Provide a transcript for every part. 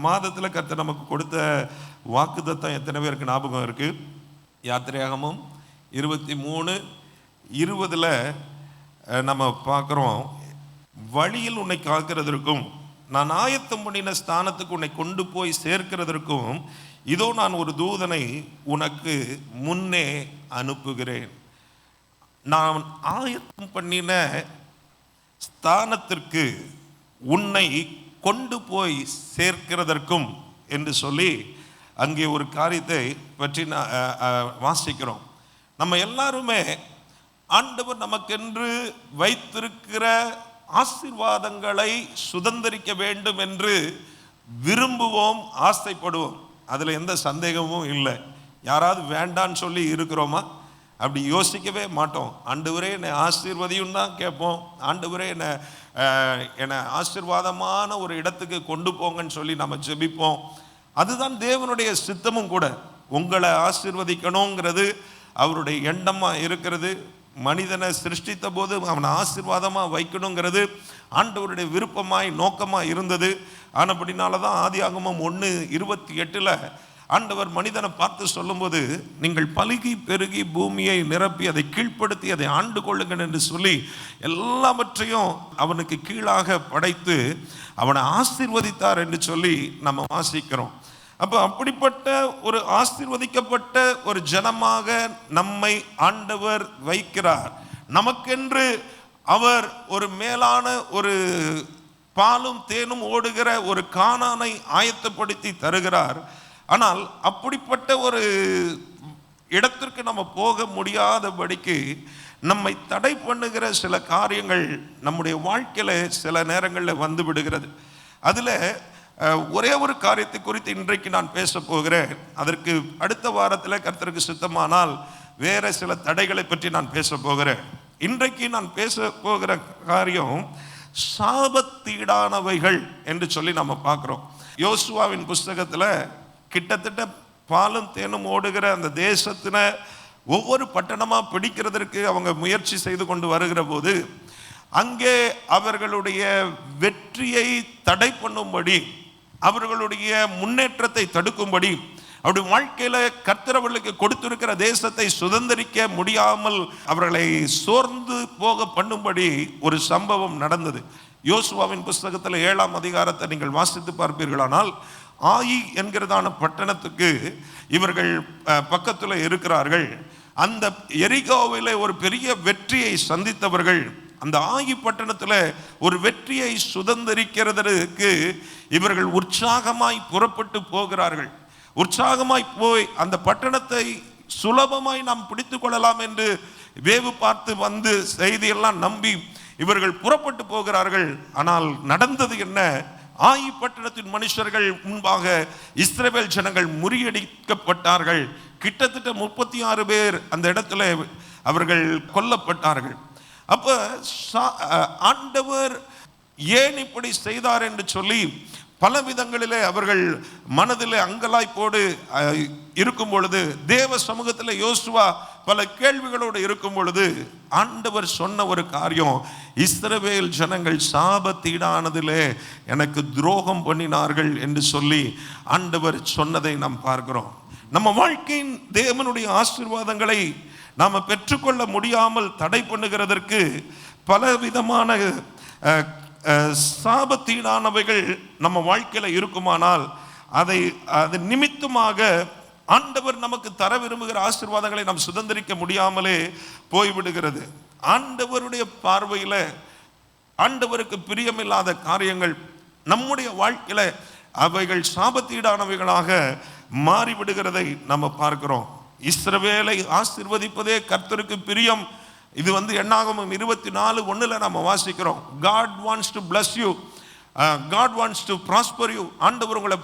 மாதத்தில் கர்த்தர் நமக்கு கொடுத்த வாக்குத்தத்தம் எத்தனை பேருக்கு ஞாபகம் இருக்குது? யாத்திரையாகமம் 23:20 நம்ம பார்க்குறோம், வழியில் உன்னை காக்கிறதற்கும் நான் ஆயத்தம் பண்ணின ஸ்தானத்துக்கு உன்னை கொண்டு போய் சேர்க்கிறதற்கும் இதோ நான் ஒரு தூதனை உனக்கு முன்னே அனுப்புகிறேன். நான் ஆயத்தம் பண்ணின ஸ்தானத்திற்கு உன்னை கொண்டு போய் சேர்க்கிறதற்கும் என்று சொல்லி அங்கே ஒரு காரியத்தை பற்றி வாசிக்கிறோம். நம்ம எல்லாருமே ஆண்டவர் நமக்கென்று வைத்திருக்கிற ஆசீர்வாதங்களை சுதந்திரிக்க வேண்டும் என்று விரும்புவோம், ஆசைப்படுவோம். அதில் எந்த சந்தேகமும் இல்லை. யாராவது வேண்டான்னு சொல்லி இருக்கிறோமா? அப்படி யோசிக்கவே மாட்டோம். ஆண்டவரே என்னை ஆசீர்வதியும் தான் கேட்போம். ஆண்டவரே என்னை ஆசீர்வாதமான ஒரு இடத்துக்கு கொண்டு போங்கன்னு சொல்லி நம்ம ஜெபிப்போம். அதுதான் தேவனுடைய சித்தமும் கூட. உங்களை ஆசீர்வதிக்கணுங்கிறது அவருடைய எண்ணமாக இருக்கிறது. மனிதனை சிருஷ்டித்த போது அவனை ஆசீர்வாதமாக வைக்கணுங்கிறது ஆண்டவருடைய விருப்பமாய் நோக்கமாக இருந்தது. ஆனபடினால தான் ஆதியாகமம் 1:28 ஆண்டவர் மனிதனை பார்த்து சொல்லும்போது, நீங்கள் பலுகி பெருகி பூமியை நிரப்பி அதை கீழ்ப்படுத்தி அதை ஆண்டு கொள்ளுங்கள் என்று சொல்லி எல்லாவற்றையும் அவனுக்கு கீழாக படைத்து அவனை ஆசீர்வதித்தார் என்று சொல்லி நம்ம வாசிக்கிறோம். அப்போ அப்படிப்பட்ட ஒரு ஆசீர்வதிக்கப்பட்ட ஒரு ஜனமாக நம்மை ஆண்டவர் வைக்கிறார். நமக்கென்று அவர் ஒரு மேலான ஒரு பாலும் தேனும் ஓடுகிற ஒரு கானானை ஆயத்தப்படுத்தி தருகிறார். ஆனால் அப்படிப்பட்ட ஒரு இடத்திற்கு நம்ம போக முடியாதபடிக்கு நம்மை தடை பண்ணுகிற சில காரியங்கள் நம்முடைய வாழ்க்கையில் சில நேரங்களில் வந்து விடுகிறது. அதில் ஒரே ஒரு காரியத்தை குறித்து இன்றைக்கு நான் பேச போகிறேன். அதற்கு அடுத்த வாரத்தில் கர்த்தருக்கு சித்தமானால் வேற சில தடைகளை பற்றி நான் பேச போகிறேன். இன்றைக்கு நான் பேச போகிற காரியம் சாபத்தீடானவைகள் என்று சொல்லி நம்ம பார்க்குறோம். யோசுவாவின் புஸ்தகத்தில் கிட்டத்தட்ட பாலும் தேனும் ஓடுகிற அந்த தேசத்தின ஒவ்வொரு பட்டணமாக பிடிக்கிறதற்கு அவங்க முயற்சி செய்து கொண்டு வருகிற போது அங்கே அவர்களுடைய வெற்றியை தடை பண்ணும்படி, அவர்களுடைய முன்னேற்றத்தை தடுக்கும்படி, அவருடைய வாழ்க்கையில கர்த்தர் அவர்களுக்கு கொடுத்திருக்கிற தேசத்தை சுதந்திரிக்க முடியாமல் அவர்களை சோர்ந்து போக பண்ணும்படி ஒரு சம்பவம் நடந்தது. யோசுவாவின் புஸ்தகத்தில் 7ஆம் அதிகாரத்தை நீங்கள் வாசித்து பார்ப்பீர்களானால், ஆயி என்கிறதான பட்டணத்துக்கு இவர்கள் பக்கத்தில் இருக்கிறார்கள். அந்த எரிகோவில் ஒரு பெரிய வெற்றியை சந்தித்தவர்கள் அந்த ஆயி பட்டணத்தில் ஒரு வெற்றியை சுதந்திரிக்கிறதற்கு இவர்கள் உற்சாகமாய் புறப்பட்டு போகிறார்கள். உற்சாகமாய் போய் அந்த பட்டணத்தை சுலபமாய் நாம் பிடித்து கொள்ளலாம் என்று வேவு பார்த்து வந்து செய்தியெல்லாம் நம்பி இவர்கள் புறப்பட்டு போகிறார்கள். ஆனால் நடந்தது என்ன? ஆயி பட்டணத்தின் மனுஷர்கள் முன்பாக இஸ்ரவேல் ஜனங்கள் முறியடிக்கப்பட்டார்கள். கிட்டத்தட்ட 36 பேர் அந்த இடத்துல அவர்கள் கொல்லப்பட்டார்கள். அப்ப ஆண்டவர் ஏன் இப்படி செய்தார் என்று சொல்லி பல விதங்களிலே அவர்கள் மனதிலே அங்கலாய்ப்போடு இருக்கும் பொழுது, தேவ சமூகத்தில் யோசுவா பல கேள்விகளோடு இருக்கும் பொழுது ஆண்டவர் சொன்ன ஒரு காரியம், இஸ்ரவேல் ஜனங்கள் சாபத்தீடானதிலே எனக்கு துரோகம் பண்ணினார்கள் என்று சொல்லி ஆண்டவர் சொன்னதை நாம் பார்க்கிறோம். நம்ம வாழ்க்கையின் தேவனுடைய ஆசீர்வாதங்களை நாம் பெற்றுக்கொள்ள முடியாமல் தடை பண்ணுகிறதற்கு பலவிதமான சாபத்தீடானவைகள் நம்ம வாழ்க்கையில் இருக்குமானால் அது நிமித்தமாக ஆண்டவர் நமக்கு தர விரும்புகிற ஆசீர்வாதங்களை நாம் சுதந்திரிக்க முடியாமலே போய்விடுகிறது. ஆண்டவருடைய பார்வையில் ஆண்டவருக்கு பிரியமில்லாத காரியங்கள் நம்முடைய வாழ்க்கையில் அவைகள் சாபத்தீடானவைகளாக மாறிவிடுகிறதை நம்ம பார்க்கிறோம். இஸ்ரவேலை ஆசீர்வதிப்பதே கர்த்தருக்கு பிரியம். இது என்னாகமம் 24:1 நம்ம வாசிக்கிறோம். God wants to bless you, God wants to prosper you. ஆண்டவர் உங்களை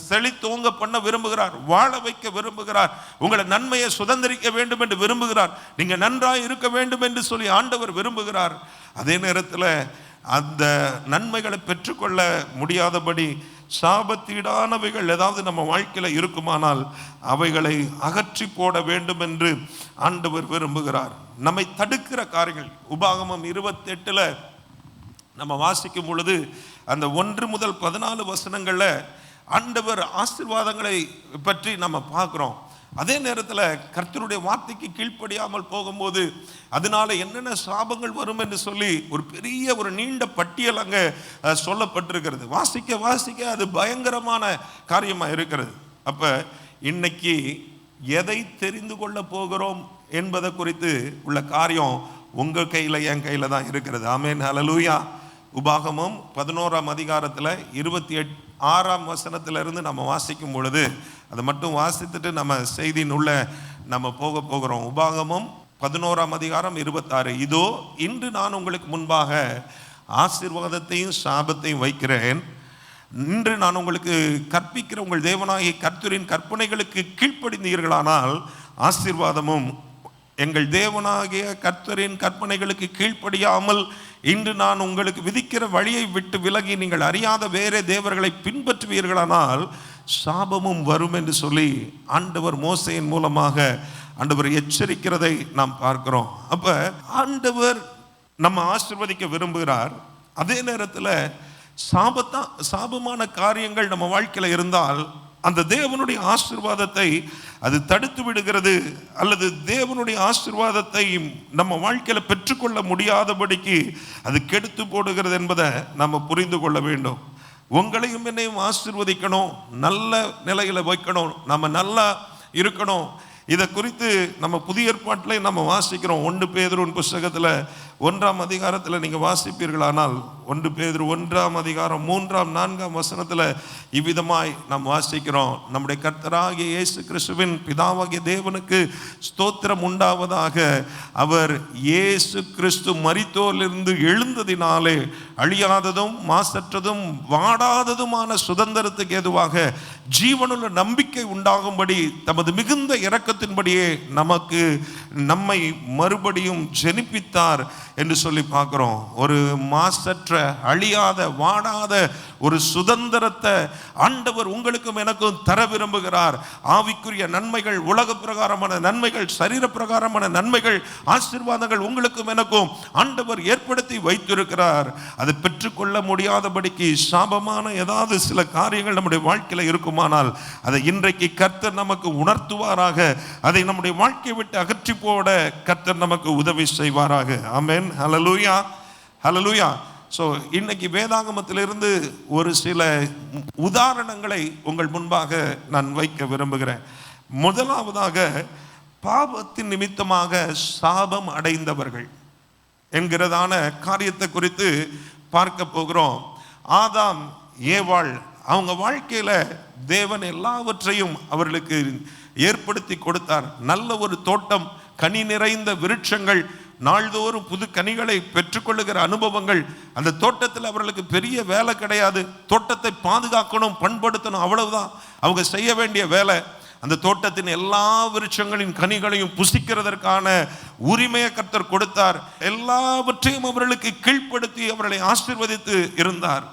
செழித்தோங்க பண்ண விரும்புகிறார், வாழ வைக்க விரும்புகிறார், உங்களை நன்மையை சுதந்திரிக்க வேண்டும் என்று விரும்புகிறார், நீங்க நன்றாய் இருக்க வேண்டும் என்று சொல்லி ஆண்டவர் விரும்புகிறார். அதே நேரத்தில் அந்த நன்மைகளை பெற்றுக்கொள்ள முடியாதபடி சாபத்தீடானவைகள் ஏதாவது நம்ம வாழ்க்கையில் இருக்குமானால் அவைகளை அகற்றி போட வேண்டும் என்று ஆண்டவர் விரும்புகிறார். நம்மை தடுக்கிற காரியங்கள் உபாகமம் 28 நம்ம வாசிக்கும் பொழுது அந்த 1 முதல் 14 வசனங்கள்ல ஆண்டவர் ஆசீர்வாதங்களை பற்றி நம்ம பார்க்குறோம். அதே நேரத்தில் கர்த்தருடைய வார்த்தைக்கு கீழ்ப்படியாமல் போகும்போது அதனால என்னென்ன சாபங்கள் வரும் என்று சொல்லி ஒரு பெரிய ஒரு நீண்ட பட்டியல் அங்கே சொல்லப்பட்டிருக்கிறது. வாசிக்க வாசிக்க அது பயங்கரமான காரியமாக இருக்கிறது. அப்போ இன்னைக்கு எதை தெரிந்து கொள்ள போகிறோம் என்பதை குறித்து உள்ள காரியம் உங்கள் கையில் என் கையில் தான் இருக்கிறது. ஆமென், ஹல்லேலூயா. உபாகமம் 11ஆம் அதிகாரத்தில் 26ஆம் வசனத்திலிருந்து நம்ம வாசிக்கும் பொழுது அதை மட்டும் வாசித்துட்டு நம்ம செய்தியின் உள்ள நம்ம போகிறோம். உபாகமம் 11ஆம் அதிகாரம் 26. இதோ இன்று நான் உங்களுக்கு முன்பாக ஆசீர்வாதத்தையும் சாபத்தையும் வைக்கிறேன். இன்று நான் உங்களுக்கு கற்பிக்கிற உங்கள் தேவனாகிய கர்த்தரின் கற்பனைகளுக்கு கீழ்ப்படிந்தீர்களானால் ஆசீர்வாதமும், எங்கள் தேவனாகிய கர்த்தரின் கற்பனைகளுக்கு கீழ்ப்படியாமல் இன்று நான் உங்களுக்கு விதிக்கிற வழியை விட்டு விலகி நீங்கள் அறியாத வேறே தேவர்களை பின்பற்றுவீர்களானால் சாபமும் வரும் என்று சொல்லி ஆண்டவர் மோசேயின் மூலமாக ஆண்டவர் எச்சரிக்கிறதை நாம் பார்க்கிறோம். அப்ப ஆண்டவர் நம்ம ஆசீர்வதிக்க விரும்புகிறார். அதே நேரத்தில் சாபமான காரியங்கள் நம்ம வாழ்க்கையில் இருந்தால் அந்த தேவனுடைய ஆசீர்வாதத்தை அது தடுத்து விடுகிறது, அல்லது தேவனுடைய ஆசீர்வாதத்தை நம்ம வாழ்க்கையில் பெற்றுக்கொள்ள முடியாதபடிக்கு அது கெடுத்து போடுகிறது என்பதை நம்ம புரிந்து கொள்ள வேண்டும். உங்களையும் என்னையும் ஆசீர்வதிக்கணும், நல்ல நிலையில் வைக்கணும், நம்ம நல்லா இருக்கணும். இதை குறித்து நம்ம புதிய ஏற்பாட்டில் நம்ம வாசிக்கிறோம். 1 பேதுரு புஸ்தகத்தில் 1ஆம் அதிகாரத்தில் நீங்கள் வாசிப்பீர்களானால் 1 பேதுரு 1ஆம் அதிகாரம் 3ஆம் 4ஆம் வசனத்தில் இவ்விதமாய் நாம் வாசிக்கிறோம். நம்முடைய கர்த்தராகிய இயேசு கிறிஸ்துவின் பிதாவாகிய தேவனுக்கு ஸ்தோத்திரம் உண்டாவதாக. அவர் இயேசு கிறிஸ்து மரித்தோரிலிருந்து எழுந்ததினாலே அழியாததும் மாசற்றதும் வாடாததுமான சுதந்திரத்துக்கு ஏதுவாக ஜீவனுள்ள நம்பிக்கை உண்டாகும்படி தமது மிகுந்த இரக்கத்தின்படியே நம்மை மறுபடியும் ஜெனிப்பித்தார் என்று சொல்லி பார்க்கிறோம். ஒரு மாசற்ற அழியாத வாடாத ஒரு சுதந்திரத்தை ஆண்டவர் உங்களுக்கும் எனக்கும் தர விரும்புகிறார். ஆவிக்குரிய நன்மைகள், உலக பிரகாரமான நன்மைகள், சரீர பிரகாரமான நன்மைகள், ஆசீர்வாதங்கள் உங்களுக்கும் எனக்கும் ஆண்டவர் ஏற்படுத்தி வைத்திருக்கிறார். அதை பெற்றுக்கொள்ள முடியாதபடிக்கு சாபமான ஏதாவது சில காரியங்கள் நம்முடைய வாழ்க்கையில் இருக்குமானால் அதை இன்றைக்கு கர்த்தர் நமக்கு உணர்த்துவாராக. அதை நம்முடைய வாழ்க்கையை விட்டு அகற்றி போட கர்த்தர் நமக்கு உதவி செய்வாராக. ஆமென், ஹல்லேலூயா, ஹல்லேலூயா. ஸோ இன்னைக்கு வேதாகமத்திலிருந்து ஒரு சில உதாரணங்களை உங்கள் முன்பாக நான் வைக்க விரும்புகிறேன். முதலாவதாக, பாவத்தின் நிமித்தமாக சாபம் அடைந்தவர்கள் என்கிறதான காரியத்தை குறித்து பார்க்க போகிறோம். ஆதாம் ஏவாள் அவங்க வாழ்க்கையில் தேவன் எல்லாவற்றையும் அவர்களுக்கு ஏற்படுத்தி கொடுத்தார். நல்ல ஒரு தோட்டம், கனி நிறைந்த விருட்சங்கள், நாள்தோறும் புது கனிகளை பெற்றுக்கொள்ளுகிற அனுபவங்கள். அந்த தோட்டத்தில் அவர்களுக்கு பெரிய வேலை கிடையாது. தோட்டத்தை பாதுகாக்கணும், பண்படுத்தணும், அவ்வளவுதான் அவங்க செய்ய வேண்டிய வேலை. அந்த தோட்டத்தின் எல்லா விருட்சங்களின் கனிகளையும் புசிக்கிறதற்கான உரிமையை கர்த்தர் கொடுத்தார். எல்லாவற்றையும் அவர்களுக்கு கீழ்ப்படுத்தி அவர்களை ஆசீர்வதித்து இருந்தார்.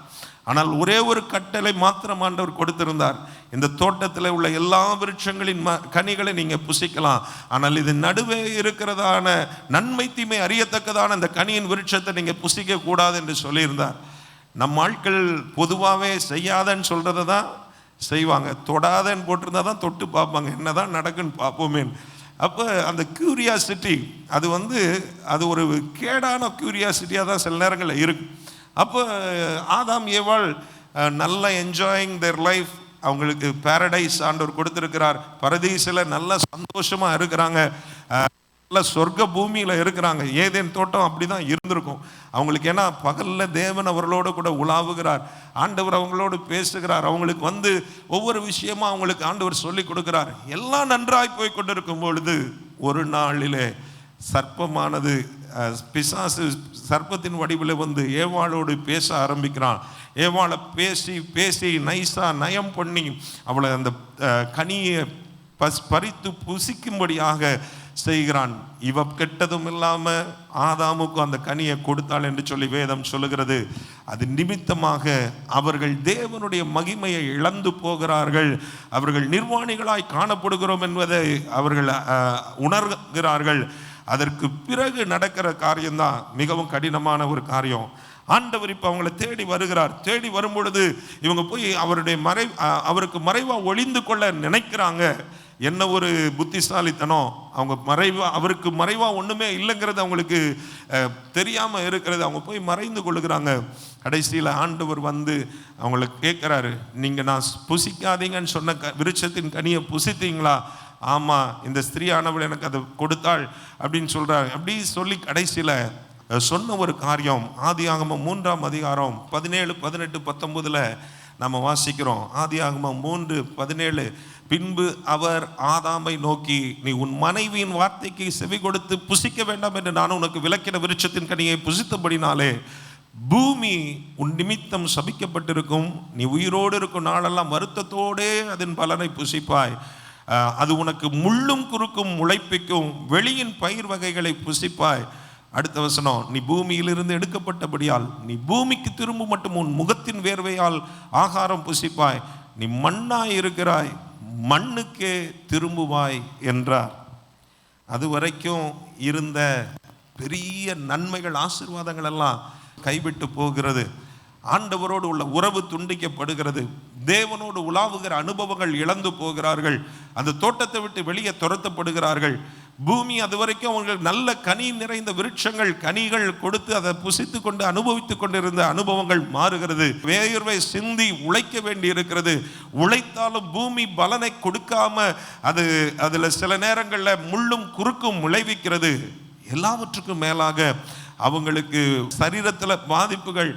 ஆனால் ஒரே ஒரு கட்டளை மாத்திரம் ஆண்டவர் கொடுத்திருந்தார். இந்த தோட்டத்தில் உள்ள எல்லா விருட்சங்களின் கனிகளை நீங்க புசிக்கலாம், ஆனால் இது நடுவே இருக்கிறதான நன்மை தீமை அறியத்தக்கதான அந்த கனியின் விருட்சத்தை நீங்க புசிக்க கூடாது என்று சொல்லியிருந்தார். நம் ஆட்கள் பொதுவாகவே செய்யாதன்னு சொல்றதை தான் செய்வாங்க. தொடாதன்னு போட்டிருந்தா தான் தொட்டு பார்ப்பாங்க, என்னதான் நடக்குன்னு பார்ப்போமே. அப்போ அந்த கியூரியாசிட்டி அது ஒரு கேடான கியூரியாசிட்டியாக தான் சில நேரங்களில் இருக்கு. அப்போ ஆதாம் ஏவாள் நல்லா என்ஜாயிங் தேர் லைஃப், அவங்களுக்கு பாரடைஸ் ஆண்டவர் கொடுத்துருக்கிறார். பரதீசில் நல்ல சந்தோஷமாக இருக்கிறாங்க, நல்ல சொர்க்க பூமியில் இருக்கிறாங்க. ஏதேன் தோட்டம் அப்படி தான் இருந்திருக்கும் அவங்களுக்கு. ஏன்னா பகலில் தேவன் அவர்களோடு கூட உலாவுகிறார், ஆண்டவர் அவங்களோடு பேசுகிறார், அவங்களுக்கு ஒவ்வொரு விஷயமா அவங்களுக்கு ஆண்டவர் சொல்லி கொடுக்கிறார். எல்லாம் நன்றாய் போய் கொண்டிருக்கும் பொழுது ஒரு நாளிலே சர்ப்பமானது, பிசாசு சர்ப்பத்தின் வடிவில் ஏவாளோடு பேச ஆரம்பிக்கிறான். ஏவாளை பேசி நைஸா நயம் பண்ணி அவளை அந்த கனியை பறித்து புசிக்கும்படியாக செய்கிறான். இவ கெட்டதும் இல்லாமல் ஆதாமுக்கு அந்த கனியை கொடுத்தாள் என்று சொல்லி வேதம் சொல்லுகிறது. அது நிமித்தமாக அவர்கள் தேவனுடைய மகிமையை இழந்து போகிறார்கள். அவர்கள் நிர்வாணிகளாய் காணப்படுகிறோம் என்பதை அவர்கள் உணர்கிறார்கள். அதற்கு பிறகு நடக்கிற காரியம்தான் மிகவும் கடினமான ஒரு காரியம். ஆண்டவர் இப்போ அவங்களை தேடி வருகிறார். தேடி வரும் பொழுது இவங்க போய் அவருக்கு மறைவா ஒளிந்து கொள்ள நினைக்கிறாங்க. என்ன ஒரு புத்திசாலித்தனம்! அவருக்கு மறைவா ஒண்ணுமே இல்லைங்கிறது அவங்களுக்கு தெரியாம இருக்கிறது. அவங்க போய் மறைந்து கொள்ளுகிறாங்க. கடைசியில் ஆண்டவர் வந்து அவங்களை கேட்கிறாரு, நீங்க நான் புசிக்காதீங்கன்னு சொன்ன விருட்சத்தின் கனியை புசித்தீங்களா? ஆமா, இந்த ஸ்திரீயானவள் எனக்கு அதை கொடுத்தாள் அப்படின்னு சொல்றாங்க. அப்படி சொல்லி கடைசியில் சொன்ன ஒரு காரியம் ஆதியாகமம் 3ஆம் அதிகாரம் 17, 18, 19 நம்ம வாசிக்கிறோம். ஆதியாகமம் 3:17, பின்பு அவர் ஆதாமை நோக்கி, நீ உன் மனைவியின் வார்த்தைக்கு செவி கொடுத்து புசிக்க வேண்டாம் என்று நான் உனக்கு விலக்கின விருட்சத்தின் கனியை புசித்தபடினாலே பூமி உன் நிமித்தம் சபிக்கப்பட்டிருக்கும். நீ உயிரோடு இருக்கும் நாளெல்லாம் வருத்தத்தோடே அதன் பலனை புசிப்பாய். அது உனக்கு முள்ளும் குறுக்கும் முளைப்பிக்கும். வெளியின் பயிர் வகைகளை புசிப்பாய். அடுத்த வசனம், நீ பூமியிலிருந்து எடுக்கப்பட்டபடியால் நீ பூமிக்கு திரும்ப மட்டும் உன் முகத்தின் வேர்வையால் ஆகாரம் புசிப்பாய். நீ மண்ணாய் இருக்கிறாய், மண்ணுக்கே திரும்புவாய் என்றார். அது வரைக்கும் இருந்த பெரிய நன்மைகள், ஆசீர்வாதங்கள் எல்லாம் கைவிட்டு போகிறது. ஆண்டவரோடு உள்ள உறவு துண்டிக்கப்படுகிறது. தேவனோடு உலாவுகிற அனுபவங்கள் இழந்து போகிறார்கள். அந்த தோட்டத்தை விட்டு வெளியே துரத்தப்படுகிறார்கள். பூமி அது வரைக்கும் அவங்களுக்கு நல்ல கனி நிறைந்த விருட்சங்கள், கனிகள் கொடுத்து அதை புசித்து கொண்டு அனுபவித்து கொண்டிருந்த அனுபவங்கள் மாறுகிறது. வேர்வை சிந்தி உழைக்க வேண்டி இருக்கிறது. உழைத்தாலும் பூமி பலனை கொடுக்காம அதுல சில நேரங்களில் முள்ளும் குறுக்கும் விளைவிக்கிறது. எல்லாவற்றுக்கும் மேலாக அவங்களுக்கு சரீரத்தில் பாதிப்புகள்,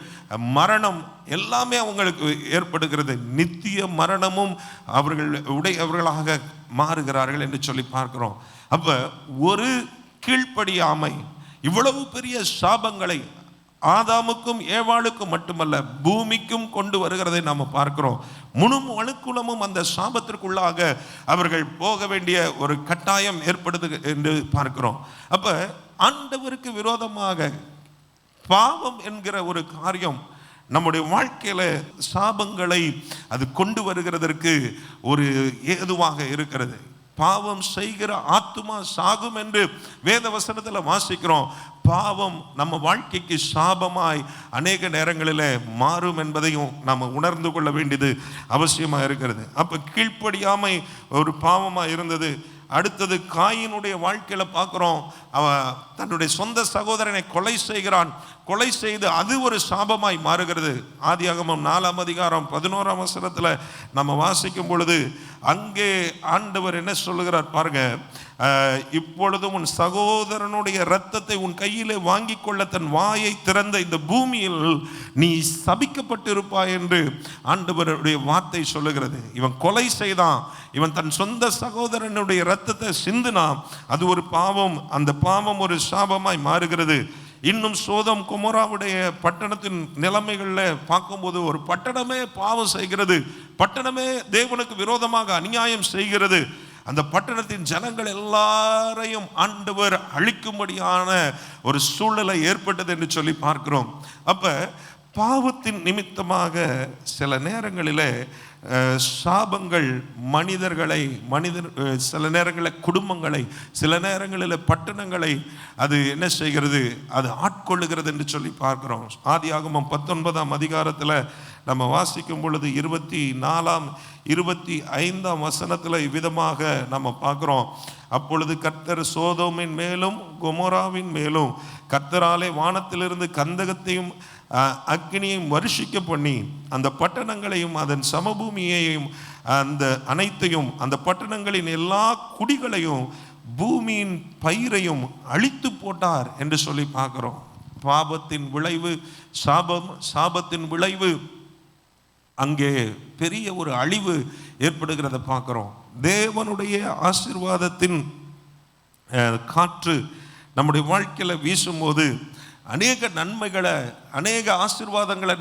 மரணம் எல்லாமே அவங்களுக்கு ஏற்படுகிறது. நித்திய மரணமும் அவர்களாக மாறுகிறார்கள் என்று சொல்லி பார்க்கிறோம். அப்ப ஒரு கீழ்ப்படியாமை இவ்வளவு பெரிய சாபங்களை ஆதாமுக்கும் ஏவாளுக்கும் மட்டுமல்ல பூமிக்கும் கொண்டு வருகிறதை நாம் பார்க்கிறோம். முழு மனுக்குலமும் அந்த சாபத்திற்குள்ளாக அவர்கள் போக வேண்டிய ஒரு கட்டாயம் ஏற்படுது என்று பார்க்கிறோம். அப்ப ஆண்டவருக்கு விரோதமாக பாவம் என்கிற ஒரு காரியம் நம்முடைய வாழ்க்கையில சாபங்களை அது கொண்டு வருகிறதற்கு ஒரு ஏதுவாக இருக்கிறது. பாவம் செய்கிற ஆத்துமா சாகும் என்று வேத வசனத்தில் வாசிக்கிறோம். பாவம் நம்ம வாழ்க்கைக்கு சாபமாய் அநேக நேரங்களில் மாறும் என்பதையும் நாம் உணர்ந்து கொள்ள வேண்டியது அவசியமாக இருக்கிறது. அப்போ கீழ்ப்படியாமை ஒரு பாவமாக இருந்தது. அடுத்தது காயினுடைய வாழ்க்கையில பார்க்கிறோம், அவன் தன்னுடைய சொந்த சகோதரனை கொலை செய்கிறான். கொலை செய்து அது ஒரு சாபமாய் மாறுகிறது. ஆதியாகமம் 4ஆம் அதிகாரம் 11ஆம் வசனத்துல நம்ம வாசிக்கும் பொழுது அங்கே ஆண்டவர் என்ன சொல்லுகிறார் பாருங்க, இப்பொழுதும் உன் சகோதரனுடைய இரத்தத்தை உன் கையிலே வாங்கி கொள்ள தன் வாயை திறந்த இந்த பூமியில் நீ சபிக்கப்பட்டிருப்பாய் என்று ஆண்டவருடைய வார்த்தை சொல்லுகிறது. இவன் கொலை செய்தான், இவன் தன் சொந்த சகோதரனுடைய இரத்தத்தை சிந்தினான். அது ஒரு பாவம். அந்த பாவம் ஒரு சாபமாய் மாறுகிறது. இன்னும் சோதம் குமோராவுடைய பட்டணத்தின் நிலைமைகளில் பார்க்கும்போது ஒரு பட்டணமே பாவம் செய்கிறது, பட்டணமே தேவனுக்கு விரோதமாக அநியாயம் செய்கிறது. அந்த பட்டணத்தின் ஜனங்கள் எல்லாரையும் ஆண்டவர் அழிக்கும்படியான ஒரு சூழ்நிலை ஏற்பட்டது என்று சொல்லி பார்க்கிறோம். அப்ப பாவத்தின் நிமித்தமாக சில நேரங்களில் சாபங்கள் சில நேரங்களில் குடும்பங்களை, சில நேரங்களில் பட்டணங்களை அது என்ன செய்கிறது, அது ஆட்கொள்ளுகிறது என்று சொல்லி பார்க்கிறோம். ஆதியாகமம் 19ஆம் அதிகாரத்தில் நம்ம வாசிக்கும் பொழுது 24ஆம் 25ஆம் வசனத்தில் இவ்விதமாக நம்ம பார்க்கிறோம். அப்பொழுது கர்த்தர் சோதோமின் மேலும் கொமோராவின் மேலும் கர்த்தராலே வானத்திலிருந்து கந்தகத்தையும் அக்கினியையும் வருஷிக்க பண்ணி அந்த பட்டணங்களையும் அதன் சமபூமியையும் அந்த அனைத்தையும் அந்த பட்டணங்களின் எல்லா குடிகளையும் பூமியின் பயிரையும் அழித்து போட்டார் என்று சொல்லி பார்க்கிறோம். பாபத்தின் விளைவு, சாபத்தின் விளைவு, அங்கே பெரிய ஒரு அழிவு ஏற்படுகிறத பார்க்கிறோம். தேவனுடைய ஆசீர்வாதத்தின் காற்று நம்முடைய வாழ்க்கையில் வீசும்போது அநேக நன்மைகளை, அநேக ஆசீர்வாதங்களை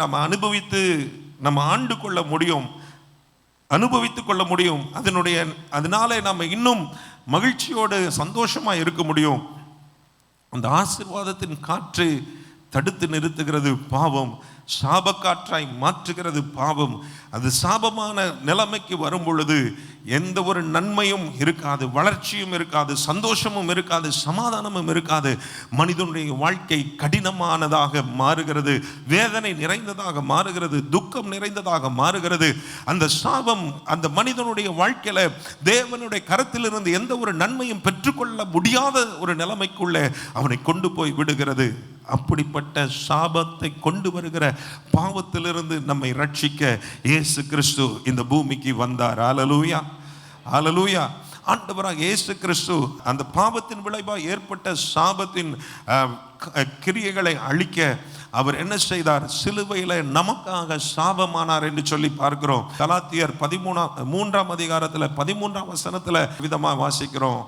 நம்ம ஆண்டு கொள்ள முடியும், அனுபவித்துக் கொள்ள முடியும். அதனால நம்ம இன்னும் மகிழ்ச்சியோடு சந்தோஷமாக இருக்க முடியும். அந்த ஆசீர்வாதத்தின் காற்று தடுத்து நிறுத்துகிறது பாவம். சாபக்காற்றாய் மாற்றுகிறது பாவம். அது சாபமான நிலைமைக்கு வரும் பொழுது எந்த ஒரு நன்மையும் இருக்காது, வளர்ச்சியும் இருக்காது, சந்தோஷமும் இருக்காது, சமாதானமும் இருக்காது. மனிதனுடைய வாழ்க்கை கடினமானதாக மாறுகிறது, வேதனை நிறைந்ததாக மாறுகிறது, துக்கம் நிறைந்ததாக மாறுகிறது. அந்த சாபம் அந்த மனிதனுடைய வாழ்க்கையில தேவனுடைய கரத்திலிருந்து எந்த ஒரு நன்மையும் பெற்றுக்கொள்ள முடியாத ஒரு நிலைமைக்குள்ளே அவனை கொண்டு போய் விடுகிறது. அப்படிப்பட்ட சாபத்தை கொண்டு வருகிற பாவத்திலிருந்து நம்மை ரட்சிக்க இயேசு கிறிஸ்து இந்த பூமிக்கு வந்தார். ஹல்லேலூயா, ஹல்லேலூயா. ஆண்டவராக இயேசு கிறிஸ்து அந்த பாவத்தின் விளைவாக ஏற்பட்ட சாபத்தின் கிரியைகளை அழிக்க அவர் என்ன செய்தார்? சிலுவையில் நமக்காக சாபமானார் என்று சொல்லி பார்க்கிறோம். கலாத்தியர் 3ஆம் அதிகாரத்தில் 13ஆம் வசனத்தில் விதமாக வாசிக்கிறோம்.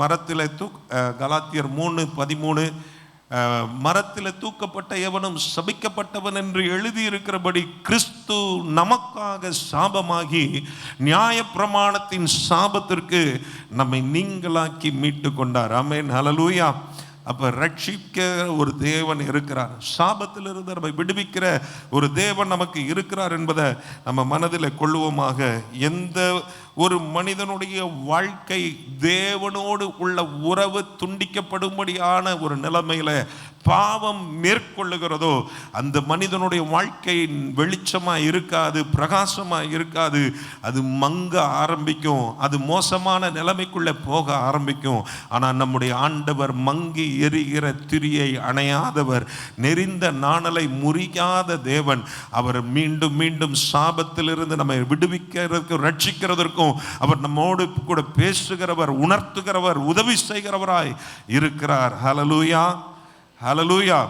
மரத்தில் கலாத்தியர் 3:13, மரத்தில் தூக்கப்பட்ட எவனும் சபிக்கப்பட்டவன் என்று எழுதியிருக்கிறபடி கிறிஸ்து நமக்காக சாபமாகி நியாயப்பிரமாணத்தின் சாபத்திற்கு நம்மை நீங்களாக்கி மீட்டு கொண்டார். ஆமென், ஹல்லேலூயா. அப்ப ரட்சிக்க ஒரு தேவன் இருக்கிறார், சாபத்திலிருந்து நம்மை விடுவிக்கிற ஒரு தேவன் நமக்கு இருக்கிறார் என்பதை நம்ம மனதில் கொள்ளுவோமாக. எந்த ஒரு மனிதனுடைய வாழ்க்கை தேவனோடு உள்ள உறவு துண்டிக்கப்படும்படியான ஒரு நிலைமையில பாவம் மேற்கொள்ளுகிறதோ அந்த மனிதனுடைய வாழ்க்கை வெளிச்சமாக இருக்காது, பிரகாசமாக இருக்காது. அது மங்க ஆரம்பிக்கும், அது மோசமான நிலைமைக்குள்ளே போக ஆரம்பிக்கும். ஆனால் நம்முடைய ஆண்டவர் மங்கி எரிகிற திரியை அணையாதவர், நெறிந்த நாணலை முறியாத தேவன். அவர் மீண்டும் மீண்டும் சாபத்திலிருந்து நம்மை விடுவிக்கிறதுக்கும் ரட்சிக்கிறதற்கும் அவர் நம்மோடு கூட பேசுகிறவர், உணர்த்துகிறவர், உதவி செய்கிறவராய் இருக்கிறார். ஹல்லேலூயா, ஹல்லேலூயா.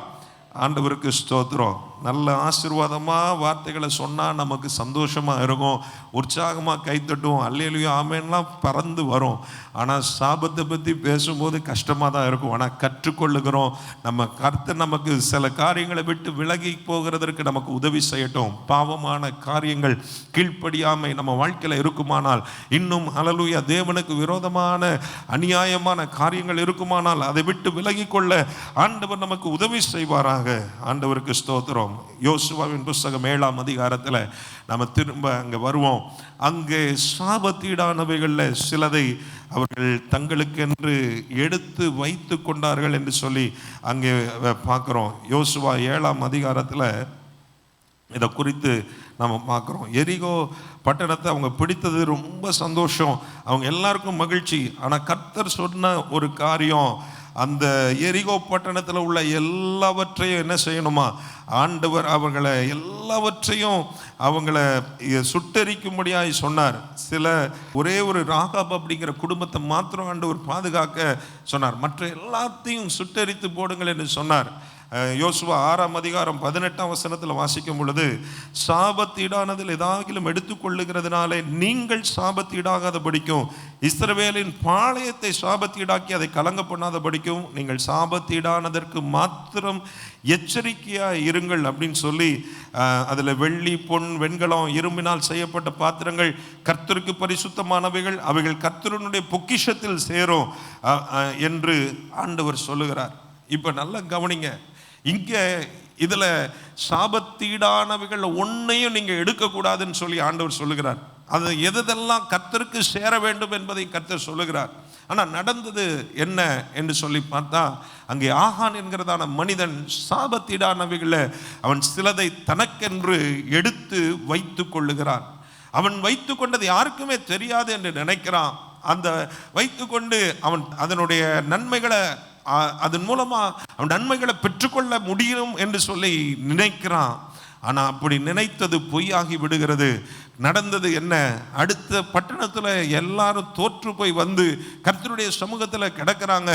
ஆண்டவருக்கு ஸ்தோத்திரம். நல்ல ஆசீர்வாதமாக வார்த்தைகளை சொன்னால் நமக்கு சந்தோஷமாக இருக்கும், உற்சாகமாக கைத்தட்டும், அல்லேலூயா ஆமென்லாம் பறந்து வரும். ஆனால் சாபத்தை பற்றி பேசும்போது கஷ்டமாக தான் இருக்கும். ஆனால் கற்றுக்கொள்ளுகிறோம். நம்ம கர்த்தர் நமக்கு சில காரியங்களை விட்டு விலகி போகிறதற்கு நமக்கு உதவி செய்யட்டும். பாவமான காரியங்கள் கீழ்ப்படியாமை நம்ம வாழ்க்கையில் இருக்குமானால், இன்னும் ஹல்லேலூயா தேவனுக்கு விரோதமான அநியாயமான காரியங்கள் இருக்குமானால் அதை விட்டு விலகி கொள்ள ஆண்டவர் நமக்கு உதவி செய்வாராக. ஆண்டவருக்கு ஸ்தோத்திரம். யோசுவாவின் புஸ்தகம் 7ஆம் அதிகாரத்தில் நம்ம திரும்ப அங்கே வருவோம். அங்கே சாபத்தீடானவைகளில் சிலதை அவர்கள் தங்களுக்கென்று எடுத்து வைத்து கொண்டார்கள் என்று சொல்லி அங்கே பார்க்குறோம். யோசுவா 7ஆம் அதிகாரத்தில் இதை குறித்து நம்ம பார்க்குறோம். எரிகோ பட்டணத்தை அவங்க பிடித்தது ரொம்ப சந்தோஷம், அவங்க எல்லாருக்கும் மகிழ்ச்சி. ஆனால் கர்த்தர் சொன்ன ஒரு காரியம், அந்த எரிகோ பட்டணத்தில் உள்ள எல்லாவற்றையும் என்ன செய்யணுமா, ஆண்டவர் அவர்களை எல்லாவற்றையும் அவங்கள சுட்டெரிக்கும்படியாய் சொன்னார். சில ஒரே ஒரு ராகாப் அப்படிங்கிற குடும்பத்தை மாத்திரம் ஆண்டவர் பாதுகாக்க சொன்னார், மற்ற எல்லாத்தையும் சுட்டெரித்து போடுங்கள் என்று சொன்னார். யோசுவா 6ஆம் அதிகாரம் 18ஆம் வசனத்தில் வாசிக்கும் பொழுது, சாபத்தீடானதில் ஏதாகிலும் எடுத்துக்கொள்ளுகிறதுனாலே நீங்கள் சாபத்தீடாகாத படிக்கும், இஸ்ரவேலின் பாளையத்தை சாபத்தீடாக்கி அதை கலங்க பண்ணாத படிக்கும் நீங்கள் சாபத்தீடானதற்கு மாத்திரம் எச்சரிக்கையாக இருங்கள் அப்படின்னு சொல்லி, அதில் வெள்ளி, பொன், வெண்கலம், இரும்பினால் செய்யப்பட்ட பாத்திரங்கள் கர்த்தருக்கு பரிசுத்தமானவைகள், அவைகள் கர்த்தருடைய பொக்கிஷத்தில் சேரும் என்று ஆண்டவர் சொல்லுகிறார். இப்போ நல்லா கவனிங்க, இங்கே இதில் சாபத்தீடானவைகள் ஒன்றையும் நீங்கள் எடுக்கக்கூடாதுன்னு சொல்லி ஆண்டவர் சொல்லுகிறார். அது எதெல்லாம் கர்த்தருக்கு சேர வேண்டும் என்பதை கர்த்தர் சொல்லுகிறார். ஆனால் நடந்தது என்ன என்று சொல்லி பார்த்தா, அங்கே ஆகான் என்கிறதான மனிதன் சாபத்தீடானவைகளை அவன் சிலதை தனக்கென்று எடுத்து வைத்து கொள்ளுகிறான். அவன் வைத்து கொண்டது யாருக்குமே தெரியாது என்று நினைக்கிறான். அந்த வைத்து கொண்டு அவன் அதனுடைய நன்மைகளை, அதன் மூலமாக அவன் நன்மைகளை பெற்றுக்கொள்ள முடியும் என்று சொல்லி நினைக்கிறான். ஆனால் அப்படி நினைத்தது பொய்யாகி விடுகிறது. நடந்தது என்ன? அடுத்த பட்டணத்தில் எல்லாரும் தோற்று போய் வந்து கர்த்தருடைய சமூகத்தில் கிடக்கிறாங்க.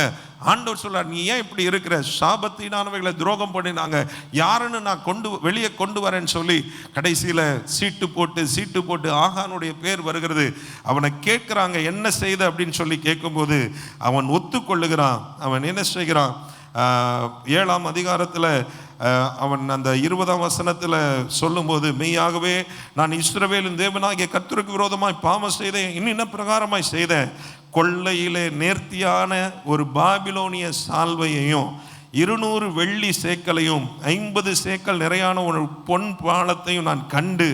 ஆண்டவர் சொல்றார், நீ ஏன் இப்படி இருக்கிற? சாபத்தினானவைகளை துரோகம் பண்ணினாங்க, யாருன்னு நான் வெளியே கொண்டு வரேன்னு சொல்லி கடைசியில் சீட்டு போட்டு ஆகானுடைய பேர் வருகிறது. அவனை கேட்குறாங்க, என்ன செய்த அப்படின்னு சொல்லி கேட்கும்போது அவன் ஒத்துக்கொள்ளுகிறான். அவன் என்ன செய்கிறான்? 7ஆம் அதிகாரத்தில் அவன் அந்த 20ஆம் வசனத்தில் சொல்லும்போது, மெய்யாகவே நான் இஸ்ரவேலின் தேவனாகிய கர்த்தருக்கு விரோதமாய் பாவம் செய்தேன், இன்ன பிரகாரமாய் செய்தேன். கொள்ளையிலே நேர்த்தியான ஒரு பாபிலோனிய சால்வையையும் 200 வெள்ளி சேக்கலையும் 50 சேக்கல் நிறையான ஒரு பொன் பாலத்தையும் நான் கண்டு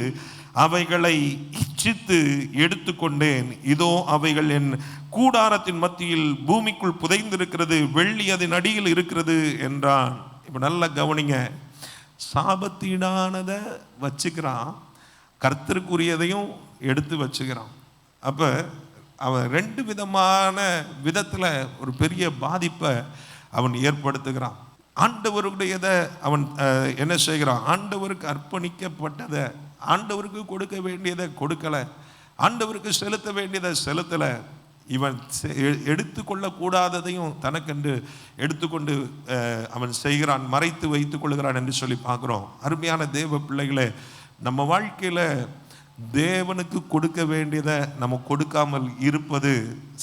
அவைகளை இச்சித்து எடுத்துக்கொண்டேன். இதோ அவைகள் என் கூடாரத்தின் மத்தியில் பூமிக்குள் புதைந்திருக்கிறது, வெள்ளி அதன் அடியில் இருக்கிறது என்றான். இப்போ நல்லா கவனிங்க, சாபத்தீடானதை வச்சுக்கிறான், கர்த்தருக்குரியதையும் எடுத்து வச்சுக்கிறான். அப்போ அவன் 2 விதமான விதத்தில் ஒரு பெரிய பாதிப்பை அவன் ஏற்படுத்துகிறான். ஆண்டவருடையதை அவன் என்ன செய்கிறான்? ஆண்டவருக்கு அர்ப்பணிக்கப்பட்டதை, ஆண்டவருக்கு கொடுக்க வேண்டியதை கொடுக்கலை, ஆண்டவருக்கு செலுத்த வேண்டியதை செலுத்தலை. இவன் எடுத்துக்கொள்ளக்கூடாததையும் தனக்கென்று எடுத்துக்கொண்டு அவன் செய்கிறான், மறைத்து வைத்துக் கொள்கிறான் என்று சொல்லி பார்க்குறோம். அருமையான தேவ பிள்ளைகளே, நம்ம வாழ்க்கையில் தேவனுக்கு கொடுக்க வேண்டியதை நம்ம கொடுக்காமல் இருப்பது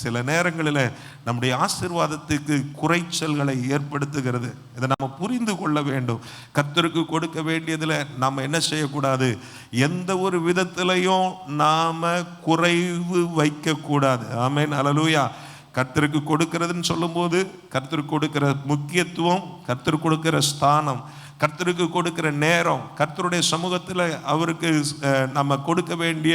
சில நேரங்களில் நம்முடைய ஆசீர்வாதத்துக்கு குறைச்சல்களை ஏற்படுத்துகிறது. இதை நம்ம புரிந்து கொள்ள வேண்டும். கர்த்தருக்கு கொடுக்க வேண்டியதில் நாம் என்ன செய்யக்கூடாது? எந்த ஒரு விதத்திலையும் நாம் குறைவு வைக்கக்கூடாது. ஆமென், அல்லேலூயா. கர்த்தருக்கு கொடுக்கிறதுன்னு சொல்லும்போது கர்த்தருக்கு கொடுக்கிற முக்கியத்துவம், கர்த்தருக்கு கொடுக்கிற ஸ்தானம், கர்த்தருக்கு கொடுக்கிற நேரம், கர்த்தருடைய சமூகத்தில் அவருக்கு நம்ம கொடுக்க வேண்டிய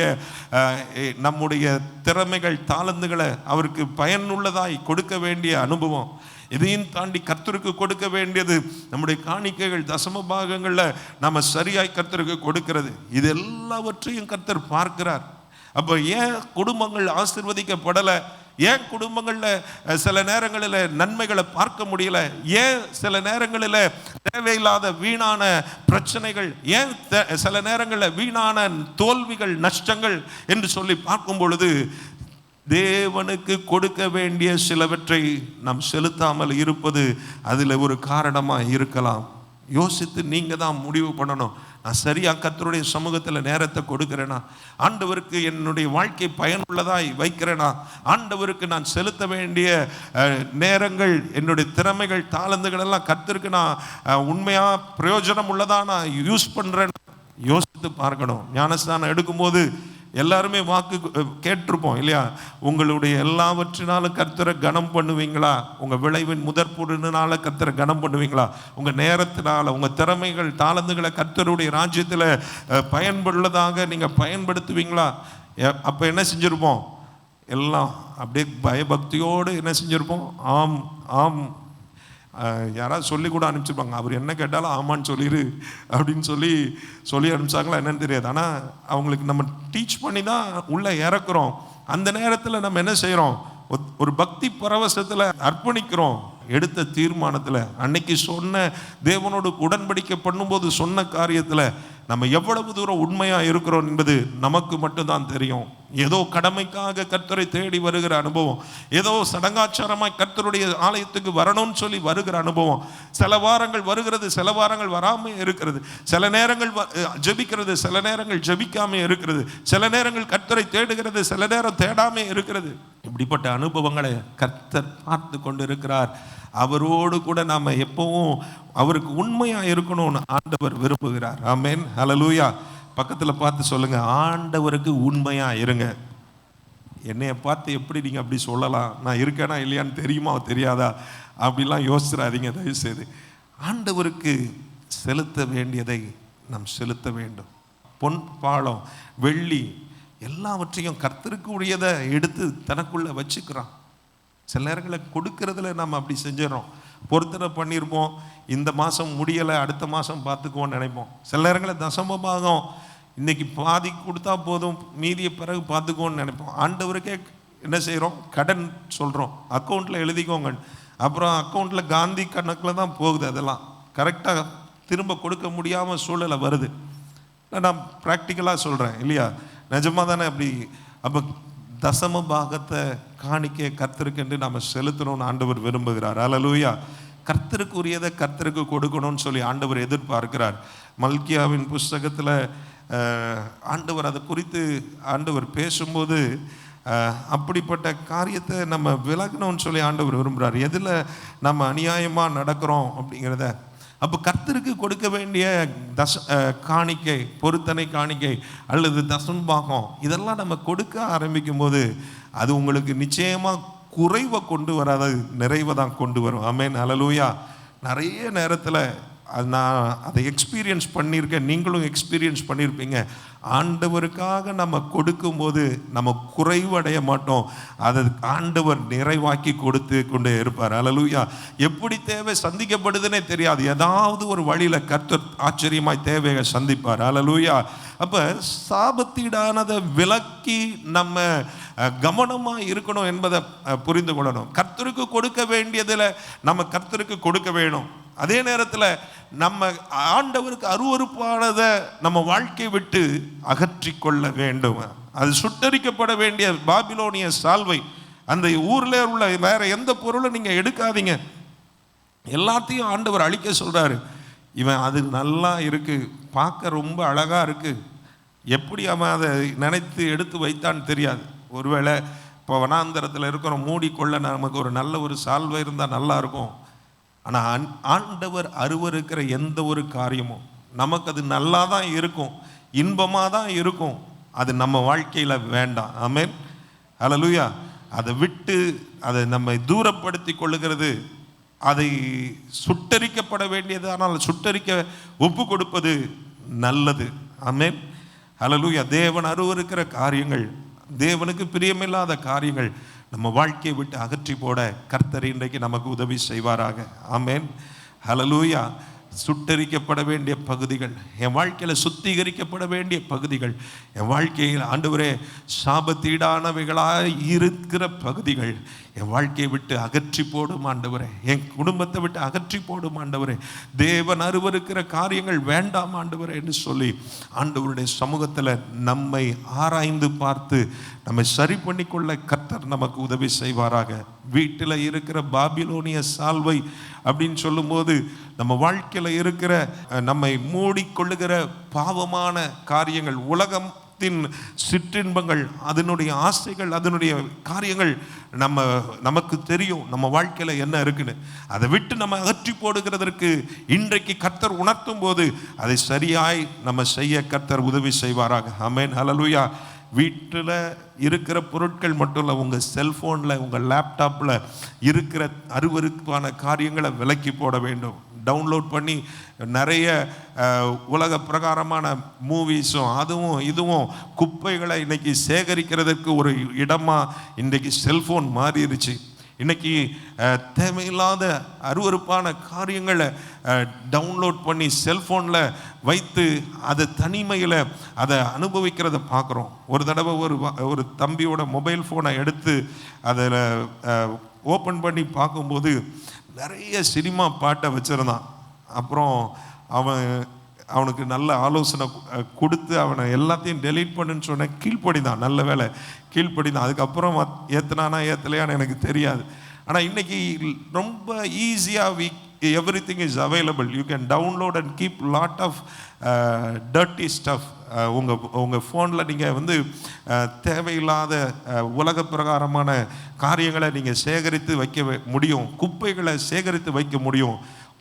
நம்முடைய திறமைகள், தாளந்துகளை அவருக்கு பயனுள்ளதாய் கொடுக்க வேண்டிய அனுபவம், இதையும் தாண்டி கர்த்தருக்கு கொடுக்க வேண்டியது நம்முடைய காணிக்கைகள், தசம பாகங்களில் நம்ம சரியாய் கர்த்தருக்கு கொடுக்கிறது. இது எல்லாவற்றையும் கர்த்தர் பார்க்கிறார். அப்போ ஏன் குடும்பங்கள் ஆசீர்வதிக்கப்படலை? ஏன் குடும்பங்களில் சில நேரங்களில் நன்மைகளை பார்க்க முடியல? ஏன் சில நேரங்களில் தேவையில்லாத வீணான பிரச்சனைகள், ஏன் சில நேரங்களில் வீணான தோல்விகள், நஷ்டங்கள் என்று சொல்லி பார்க்கும் பொழுது தேவனுக்கு கொடுக்க வேண்டிய சிலவற்றை நாம் செலுத்தாமல் இருப்பது அதில் ஒரு காரணமாக இருக்கலாம். யோசித்து நீங்கள் தான் முடிவு பண்ணணும். நான் சரியாக கர்த்தருடைய சமூகத்தில் நேரத்தை கொடுக்கிறேனா? ஆண்டவருக்கு என்னுடைய வாழ்க்கை பயனுள்ளதாய் வைக்கிறேனா? ஆண்டவருக்கு நான் செலுத்த வேண்டிய நேரங்கள், என்னுடைய திறமைகள், தாளந்துகள் எல்லாம் கர்த்தருக்கு நான் உண்மையாக பிரயோஜனம் உள்ளதா நான் யூஸ் பண்ணுறேன்? யோசித்து பார்க்கணும். ஞானஸ்தானம் எடுக்கும்போது எல்லாருமே வாக்கு கேட்டிருப்போம் இல்லையா? உங்களுடைய எல்லாவற்றினாலும் கர்த்தரை கனம் பண்ணுவீங்களா? உங்கள் விளைவின் முதற்பொருளினால கர்த்தரை கனம் பண்ணுவீங்களா? உங்கள் நேரத்தினால, உங்கள் திறமைகள், தாளந்துகளை கர்த்தருடைய ராஜ்யத்தில் பயன்படுள்ளதாக நீங்கள் பயன்படுத்துவீங்களா? அப்போ என்ன செஞ்சுருப்போம்? எல்லாம் அப்படியே பயபக்தியோடு என்ன செஞ்சுருப்போம்? ஆம் ஆம். யாராவது சொல்லி கூட அனுப்பிச்சிருப்பாங்க, அவர் என்ன கேட்டாலும் ஆமான்னு சொல்லிடு அப்படின்னு சொல்லி அனுப்பிச்சாங்களா என்னன்னு தெரியாது. ஆனால் அவங்களுக்கு நம்ம டீச் பண்ணி தான் உள்ளே இறக்குறோம். அந்த நேரத்தில் நம்ம என்ன செய்கிறோம்? ஒரு பக்தி பரவசத்தில் அர்ப்பணிக்கிறோம். எடுத்த தீர்மானத்தில், அன்னைக்கு சொன்ன தேவனோடு உடன்படிக்கை பண்ணும்போது சொன்ன காரியத்தில் நம்ம எவ்வளவு தூரம் உண்மையாக இருக்கிறோம் என்பது நமக்கு மட்டும்தான் தெரியும். ஏதோ கடமைக்காக கர்த்தரை தேடி வருகிற அனுபவம், ஏதோ சடங்காச்சாரமாய் கர்த்தருடைய ஆலயத்துக்கு வரணும்னு சொல்லி வருகிற அனுபவம், சில வாரங்கள் வருகிறது, சில வாரங்கள் வராமல் இருக்கிறது, சில நேரங்கள் ஜெபிக்கிறது, சில நேரங்கள் ஜெபிக்காமல் இருக்கிறது, சில நேரங்கள் கர்த்தரை தேடுகிறது, சில நேரம் தேடாமே இருக்கிறது. இப்படிப்பட்ட அனுபவங்களை கர்த்தர் பார்த்து கொண்டு இருக்கிறார். அவரோடு கூட நாம் எப்பவும் அவருக்கு உண்மையாக இருக்கணும்னு ஆண்டவர் விரும்புகிறார். ஆமென், ஹல்லேலூயா. பக்கத்தில் பார்த்து சொல்லுங்க, ஆண்டவருக்கு உண்மையாக இருங்க. என்னைய பார்த்து எப்படி நீங்கள் அப்படி சொல்லலாம்? நான் இருக்கேனா இல்லையான்னு தெரியுமா தெரியாதா அப்படிலாம் யோசிச்சிடாதீங்க தயவுசெய்து. ஆண்டவருக்கு செலுத்த வேண்டியதை நாம் செலுத்த வேண்டும். பொன், பாலம், வெள்ளி எல்லாவற்றையும் கர்த்தருக்கு உரியதை எடுத்து தனக்குள்ளே வச்சுக்கிறான். சில நேரங்களில் கொடுக்கறதுல நம்ம அப்படி செஞ்சிடறோம். பொருத்தனை பண்ணியிருப்போம், இந்த மாதம் முடியலை, அடுத்த மாதம் பார்த்துக்குவோன்னு நினைப்போம். சில நேரங்களில் தசம பாகம் இன்னைக்கு பாதி கொடுத்தா போதும், மீதியை பிறகு பார்த்துக்குவோன்னு நினைப்போம். ஆண்டவருக்கே என்ன செய்கிறோம்? கடன் சொல்கிறோம், அக்கௌண்ட்டில் எழுதிக்கோங்க. அப்புறம் அக்கௌண்ட்டில் காந்தி கணக்கில் தான் போகுது. அதெல்லாம் கரெக்டாக திரும்ப கொடுக்க முடியாமல் சூழலை வருது. நான் ப்ராக்டிக்கலாக சொல்கிறேன் இல்லையா? நிஜமாக தானே அப்படி? அப்போ தசம பாகத்தை காணிக்க கர்த்தருக்கு என்று நாம் செலுத்தணும்னு ஆண்டவர் விரும்புகிறார். அல்லேலூயா. கர்த்தருக்கு உரியதை கர்த்தருக்கு கொடுக்கணும்னு சொல்லி ஆண்டவர் எதிர்பார்க்கிறார். மல்கியாவின் புஸ்தகத்தில் ஆண்டவர் அதை குறித்து ஆண்டவர் பேசும்போது அப்படிப்பட்ட காரியத்தை நம்ம விலகணும்னு சொல்லி ஆண்டவர் விரும்புகிறார். எதில் நம்ம அநியாயமாக நடக்கிறோம் அப்படிங்கிறத. அப்போ கர்த்தருக்கு கொடுக்க வேண்டிய காணிக்கை, பொருத்தனை காணிக்கை அல்லது தசம்பாகம், இதெல்லாம் நம்ம கொடுக்க ஆரம்பிக்கும் போது அது உங்களுக்கு நிச்சயமாக குறைவை கொண்டு வராது, நிறைவை தான் கொண்டு வரும். ஆமென், ஹல்லேலூயா. நிறைய நேரத்தில் நான் அதை எக்ஸ்பீரியன்ஸ் பண்ணியிருக்கேன், நீங்களும் எக்ஸ்பீரியன்ஸ் பண்ணியிருப்பீங்க. ஆண்டவருக்காக நம்ம கொடுக்கும்போது நம்ம குறைவடைய மாட்டோம், அதை ஆண்டவர் நிறைவாக்கி கொடுத்து கொண்டே இருப்பார். அல்லேலூயா. எப்படி தேவை சந்திக்கப்படுதுன்னே தெரியாது, ஏதாவது ஒரு வழியில் கர்த்தர் ஆச்சரியமாய் தேவையை சந்திப்பார். அல்லேலூயா. அப்போ சாபத்தீடானதை விலக்கி நம்ம கவனமாக இருக்கணும் என்பதை புரிந்து கொள்ளணும். கர்த்தருக்கு கொடுக்க வேண்டியதில் நம்ம கர்த்தருக்கு கொடுக்க வேணும். அதே நேரத்தில் நம்ம ஆண்டவருக்கு அருவருப்பானதை நம்ம வாழ்க்கையை விட்டு அகற்றி கொள்ள வேண்டும். அது சுட்டரிக்கப்பட வேண்டிய பாபிலோனிய சால்வை, அந்த ஊரில் உள்ள வேற எந்த பொருளும் நீங்கள் எடுக்காதீங்க, எல்லாத்தையும் ஆண்டவர் அழிக்க சொல்கிறாரு. இவன் அது நல்லா இருக்குது, பார்க்க ரொம்ப அழகாக இருக்குது, எப்படி அவன் அதை நினைத்து எடுத்து வைத்தான்னு தெரியாது. ஒருவேளை இப்போ வனாந்தரத்தில் இருக்கிற மூடிக்கொள்ள நமக்கு ஒரு நல்ல ஒரு சால்வை இருந்தால் நல்லா இருக்கும். ஆனால் ஆண்டவர் அருவருக்கிற எந்த ஒரு காரியமும் நமக்கு அது நல்லா தான் இருக்கும், இன்பமாக தான் இருக்கும், அது நம்ம வாழ்க்கையில் வேண்டாம். ஆமென். அல்லேலூயா. அதை விட்டு அதை நம்மை தூரப்படுத்தி கொள்ளுகிறது, அதை சுட்டரிக்கப்பட வேண்டியது, ஆனால் சுட்டரிக்க ஒப்பு கொடுப்பது நல்லது. ஆமென். அல்லேலூயா. தேவன் அருவருக்கிற காரியங்கள், தேவனுக்கு பிரியமில்லாத காரியங்கள் நம்ம வாழ்க்கையை விட்டு அகற்றி போட கர்த்தர் இன்றைக்கு நமக்கு உதவி செய்வாராக. ஆமென். ஹல்லேலூயா. சுட்டரிக்கப்பட வேண்டிய பகுதிகள், என் வாழ்க்கையில் சுத்திகரிக்கப்பட வேண்டிய பகுதிகள், என் வாழ்க்கையில் ஆண்டவரே சாபத்தீடானவைகளாக இருக்கிற பகுதிகள் என் வாழ்க்கையை விட்டு அகற்றி போடும் ஆண்டவரே, என் குடும்பத்தை விட்டு அகற்றி போடும் ஆண்டவரே, தேவன் அருவருக்கிற காரியங்கள் வேண்டாம் ஆண்டவரே என்று சொல்லி ஆண்டவருடைய சமூகத்தில் நம்மை ஆராய்ந்து பார்த்து நம்மை சரி பண்ணிக்கொள்ள கர்த்தர் நமக்கு உதவி செய்வாராக. வீட்டில் இருக்கிற பாபிலோனிய சால்வை அப்படின்னு சொல்லும்போது நம்ம வாழ்க்கையில் இருக்கிற நம்மை மூடிக்கொள்ளுகிற பாவமான காரியங்கள், உலகத்தின் சிற்றின்பங்கள், அதனுடைய ஆசைகள், அதனுடைய காரியங்கள் நமக்கு தெரியும் நம்ம வாழ்க்கையில் என்ன இருக்குன்னு. அதை விட்டு நம்ம அகற்றி போடுகிறதற்கு இன்றைக்கு கர்த்தர் உணர்த்தும் போது அதை சரியாய் நம்ம செய்ய கர்த்தர் உதவி செய்வாராக. ஆமென். ஹல்லேலூயா. வீட்டில் இருக்கிற பொருட்கள் மட்டும் இல்லை, உங்கள் செல்ஃபோனில், உங்கள் லேப்டாப்பில் இருக்கிற அருவருப்பான காரியங்களை விலக்கி போட வேண்டும். டவுன்லோட் பண்ணி நிறைய உலக பிரகாரமான மூவிஸும் அதுவும் இதுவும் குப்பைகளை இன்னைக்கு சேகரிக்கிறதுக்கு ஒரு இடமாக இன்றைக்கு செல்ஃபோன் மாறிடுச்சு. இன்றைக்கி தேவையில்லாத அருவருப்பான காரியங்களை டவுன்லோட் பண்ணி செல்ஃபோனில் வைத்து அதை தனிமையில் அதை அனுபவிக்கிறத பார்க்குறோம். ஒரு தடவை ஒரு தம்பியோட மொபைல் ஃபோனை எடுத்து அதில் ஓப்பன் பண்ணி பார்க்கும்போது நிறைய சினிமா பாட்டை வச்சுருந்தான். அப்புறம் அவனுக்கு நல்ல ஆலோசனை கொடுத்து அவனை எல்லாத்தையும் டெலீட் பண்ணுன்னு சொன்னேன். கீழ்ப்படிதான், நல்ல வேலை கீழ்ப்படிதான். அதுக்கப்புறம் ஏற்றுனானா ஏற்றலையான்னு எனக்கு தெரியாது. ஆனால் இன்றைக்கி ரொம்ப ஈஸியாக everything is available. You can download and keep lot of dirty stuff. உங்கள் ஃபோனில் நீங்கள் தேவையில்லாத உலக பிரகாரமான காரியங்களை நீங்கள் சேகரித்து வைக்க முடியும், குப்பைகளை சேகரித்து வைக்க முடியும்.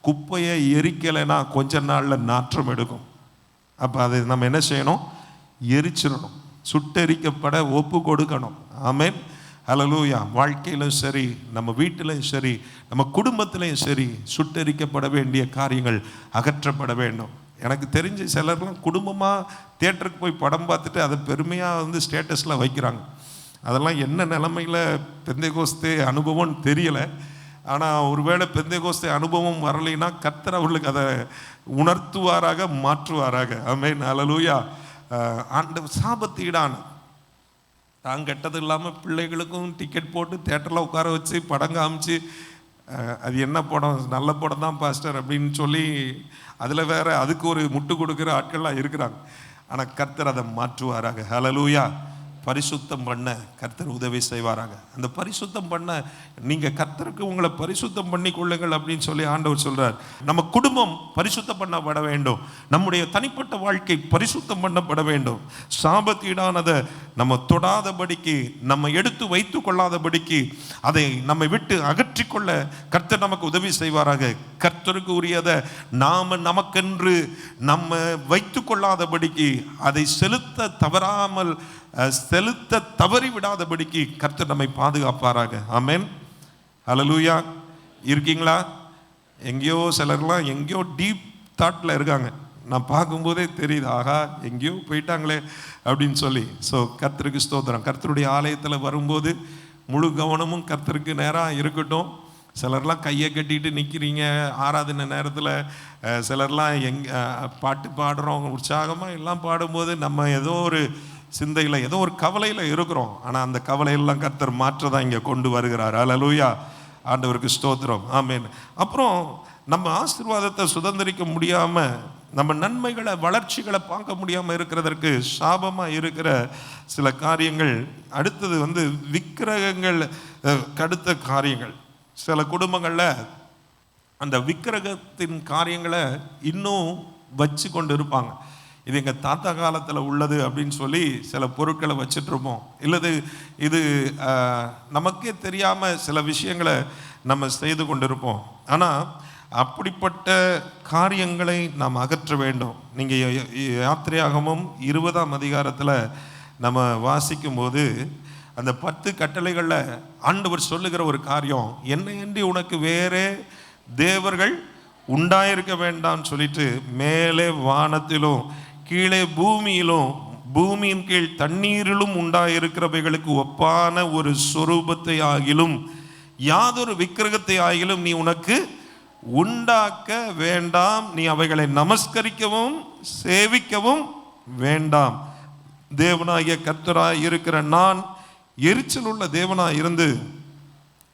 குப்பையை எரிக்கலைன்னா கொஞ்ச நாளில் நாற்றம் எடுக்கும். அப்போ அதை நம்ம என்ன செய்யணும்? எரிச்சிடணும், சுட்டெரிக்கப்பட ஒப்பு கொடுக்கணும். ஆமென். ஹல்லேலூயா. வாழ்க்கையிலும் சரி, நம்ம வீட்டிலையும் சரி, நம்ம குடும்பத்திலையும் சரி, சுட்டெரிக்கப்பட வேண்டிய காரியங்கள் அகற்றப்பட வேண்டும். எனக்கு தெரிஞ்ச சிலர்லாம் குடும்பமாக தியேட்டருக்கு போய் படம் பார்த்துட்டு அதை பெருமையாக ஸ்டேட்டஸில் வைக்கிறாங்க. அதெல்லாம் என்ன நிலைமையில் பெந்தேகோஸ்தே அனுபவம்னு தெரியலை. ஆனால் ஒருவேளை பெந்தேகோஸ்தே அனுபவம் வரலைன்னா கர்த்தர் அவர்களுக்கு அதை உணர்த்துவாராக, மாற்றுவாராக. ஆமென். ஹல்லேலூயா. ஆண்டவர் சாபத்தீடான தான் கெட்டது இல்லாமல் பிள்ளைகளுக்கும் டிக்கெட் போட்டு தேட்டரில் உட்கார வச்சு படம் காமிச்சு, அது என்ன படம், நல்ல படம் தான் பாஸ்டர் அப்படின்னு சொல்லி அதில் வேற அதுக்கு ஒரு முட்டு கொடுக்குற ஆட்கள்லாம் இருக்கிறாங்க. ஆனால் கர்த்தர் அதை மாற்றுவாராக. ஹல்லேலூயா. பரிசுத்தம் பண்ண கர்த்தர் உதவி செய்வாராக. அந்த பரிசுத்தம் பண்ண நீங்கள் கர்த்தருக்கு உங்களை பரிசுத்தம் பண்ணி கொள்ளுங்கள் அப்படின்னு சொல்லி ஆண்டவர் சொல்கிறார். நம்ம குடும்பம் பரிசுத்தம் பண்ணப்பட வேண்டும், நம்முடைய தனிப்பட்ட வாழ்க்கை பரிசுத்தம் பண்ணப்பட வேண்டும். சாபத்தீடானதை நம்ம தொடாதபடிக்கு, நம்ம எடுத்து வைத்து கொள்ளாதபடிக்கு, அதை நம்மை விட்டு அகற்றிக்கொள்ள கர்த்தர் நமக்கு உதவி செய்வாராக. கர்த்தருக்கு உரியதை நாம் நமக்கென்று நம்ம வைத்து கொள்ளாதபடிக்கு, அதை செலுத்த தவறி விடாதபடிக்கு கர்த்தர் நம்மை பாதுகாப்பாராக. ஆமென். ஹல்லேலூயா. இருக்கீங்களா? எங்கேயோ சிலர்லாம் எங்கேயோ டீப் தாட்டில் இருக்காங்க. நான் பார்க்கும்போதே தெரியுது, ஆகா எங்கேயோ போயிட்டாங்களே அப்படின்னு சொல்லி. ஸோ கர்த்தருக்கு ஸ்தோத்திரம். கர்த்தருடைய ஆலயத்தில் வரும்போது முழு கவனமும் கர்த்தருக்கு நேராக இருக்கட்டும். சிலர்லாம் கையை கட்டிட்டு நிற்கிறீங்க ஆராதனை நேரத்தில். சிலர்லாம் பாட்டு பாடுறோம் உற்சாகமாக எல்லாம் பாடும்போது நம்ம ஏதோ ஒரு சிந்தையில் ஏதோ ஒரு கவலையில் இருக்கிறோம். ஆனால் அந்த கவலையெல்லாம் கர்த்தர் மாற்ற தான் இங்கே கொண்டு வருகிறார். அல்லேலூயா, ஆண்டவருக்கு ஸ்தோத்திரம், ஆமென். அப்புறம் நம்ம ஆசீர்வாதத்தை சுதந்திரிக்க முடியாமல், நம்ம நன்மைகளை வளர்ச்சிகளை பார்க்க முடியாமல் இருக்கிறதற்கு சாபமாக இருக்கிற சில காரியங்கள். அடுத்தது விக்கிரகங்கள் கடுத்த காரியங்கள். சில குடும்பங்களில் அந்த விக்கிரகத்தின் காரியங்களை இன்னும் வச்சு கொண்டு இருப்பாங்க. இது எங்கள் தாத்தா காலத்தில் உள்ளது அப்படின்னு சொல்லி சில பொருட்களை வச்சிட்ருப்போம். இல்லது இது நமக்கே தெரியாமல் சில விஷயங்களை நம்ம செய்து கொண்டிருப்போம். ஆனால் அப்படிப்பட்ட காரியங்களை நாம் அகற்ற வேண்டும். நீங்கள் யாத்திரையாகமம் 20ஆம் அதிகாரத்தில் நம்ம வாசிக்கும்போது அந்த 10 கட்டளைகளில் ஆண்டவர் சொல்லுகிற ஒரு காரியம், என்னையன்றி உனக்கு வேறே தேவர்கள் உண்டாயிருக்க வேண்டாம்னு சொல்லிட்டு, மேலே வானத்திலும் கீழே பூமியிலும் பூமியின் கீழ் தண்ணீரிலும் உண்டாயிருக்கிறவைகளுக்கு ஒப்பான ஒரு சொரூபத்தை ஆகிலும் யாதொரு விக்கிரகத்தை ஆகிலும் நீ உனக்கு உண்டாக்க வேண்டாம். நீ அவைகளை நமஸ்கரிக்கவும் சேவிக்கவும் வேண்டாம். தேவனாகிய கர்த்தராய் இருக்கிற நான் எரிச்சல் உள்ள தேவனாய் இருந்து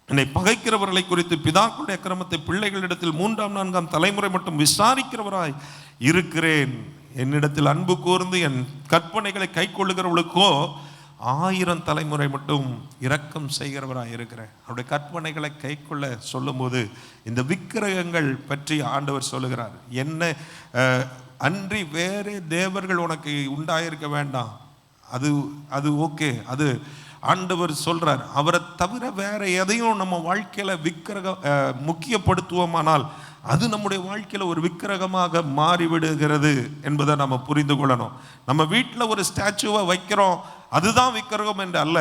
என்னை பகைக்கிறவர்களை குறித்து பிதாக்களுடைய அக்கிரமத்தை பிள்ளைகளிடத்தில் 3ஆம் 4ஆம் தலைமுறை மட்டும் விசாரிக்கிறவராய் இருக்கிறேன். என்னிடத்தில் அன்பு கூர்ந்து என் கற்பனைகளை கை கொள்ளுகிறவர்களுக்கோ 1000 தலைமுறை மட்டும் இரக்கம் செய்கிறவராக இருக்கிறேன். அவருடைய கற்பனைகளை கை கொள்ள சொல்லும் போது இந்த விக்கிரகங்கள் பற்றி ஆண்டவர் சொல்லுகிறார். என்ன அன்றி வேறே தேவர்கள் உனக்கு உண்டாயிருக்க வேண்டாம். அது ஓகே, அது ஆண்டவர் சொல்றார். அவரை தவிர வேற எதையும் நம்ம வாழ்க்கையில முக்கியப்படுத்துவோமானால் அது நம்முடைய வாழ்க்கையில ஒரு விக்கிரகமாக மாறிவிடுகிறது என்பதை நம்ம புரிந்து கொள்ளணும். நம்ம வீட்டில் ஒரு ஸ்டாச்சுவை வைக்கிறோம், அதுதான் விக்கிரகம் என்று அல்ல.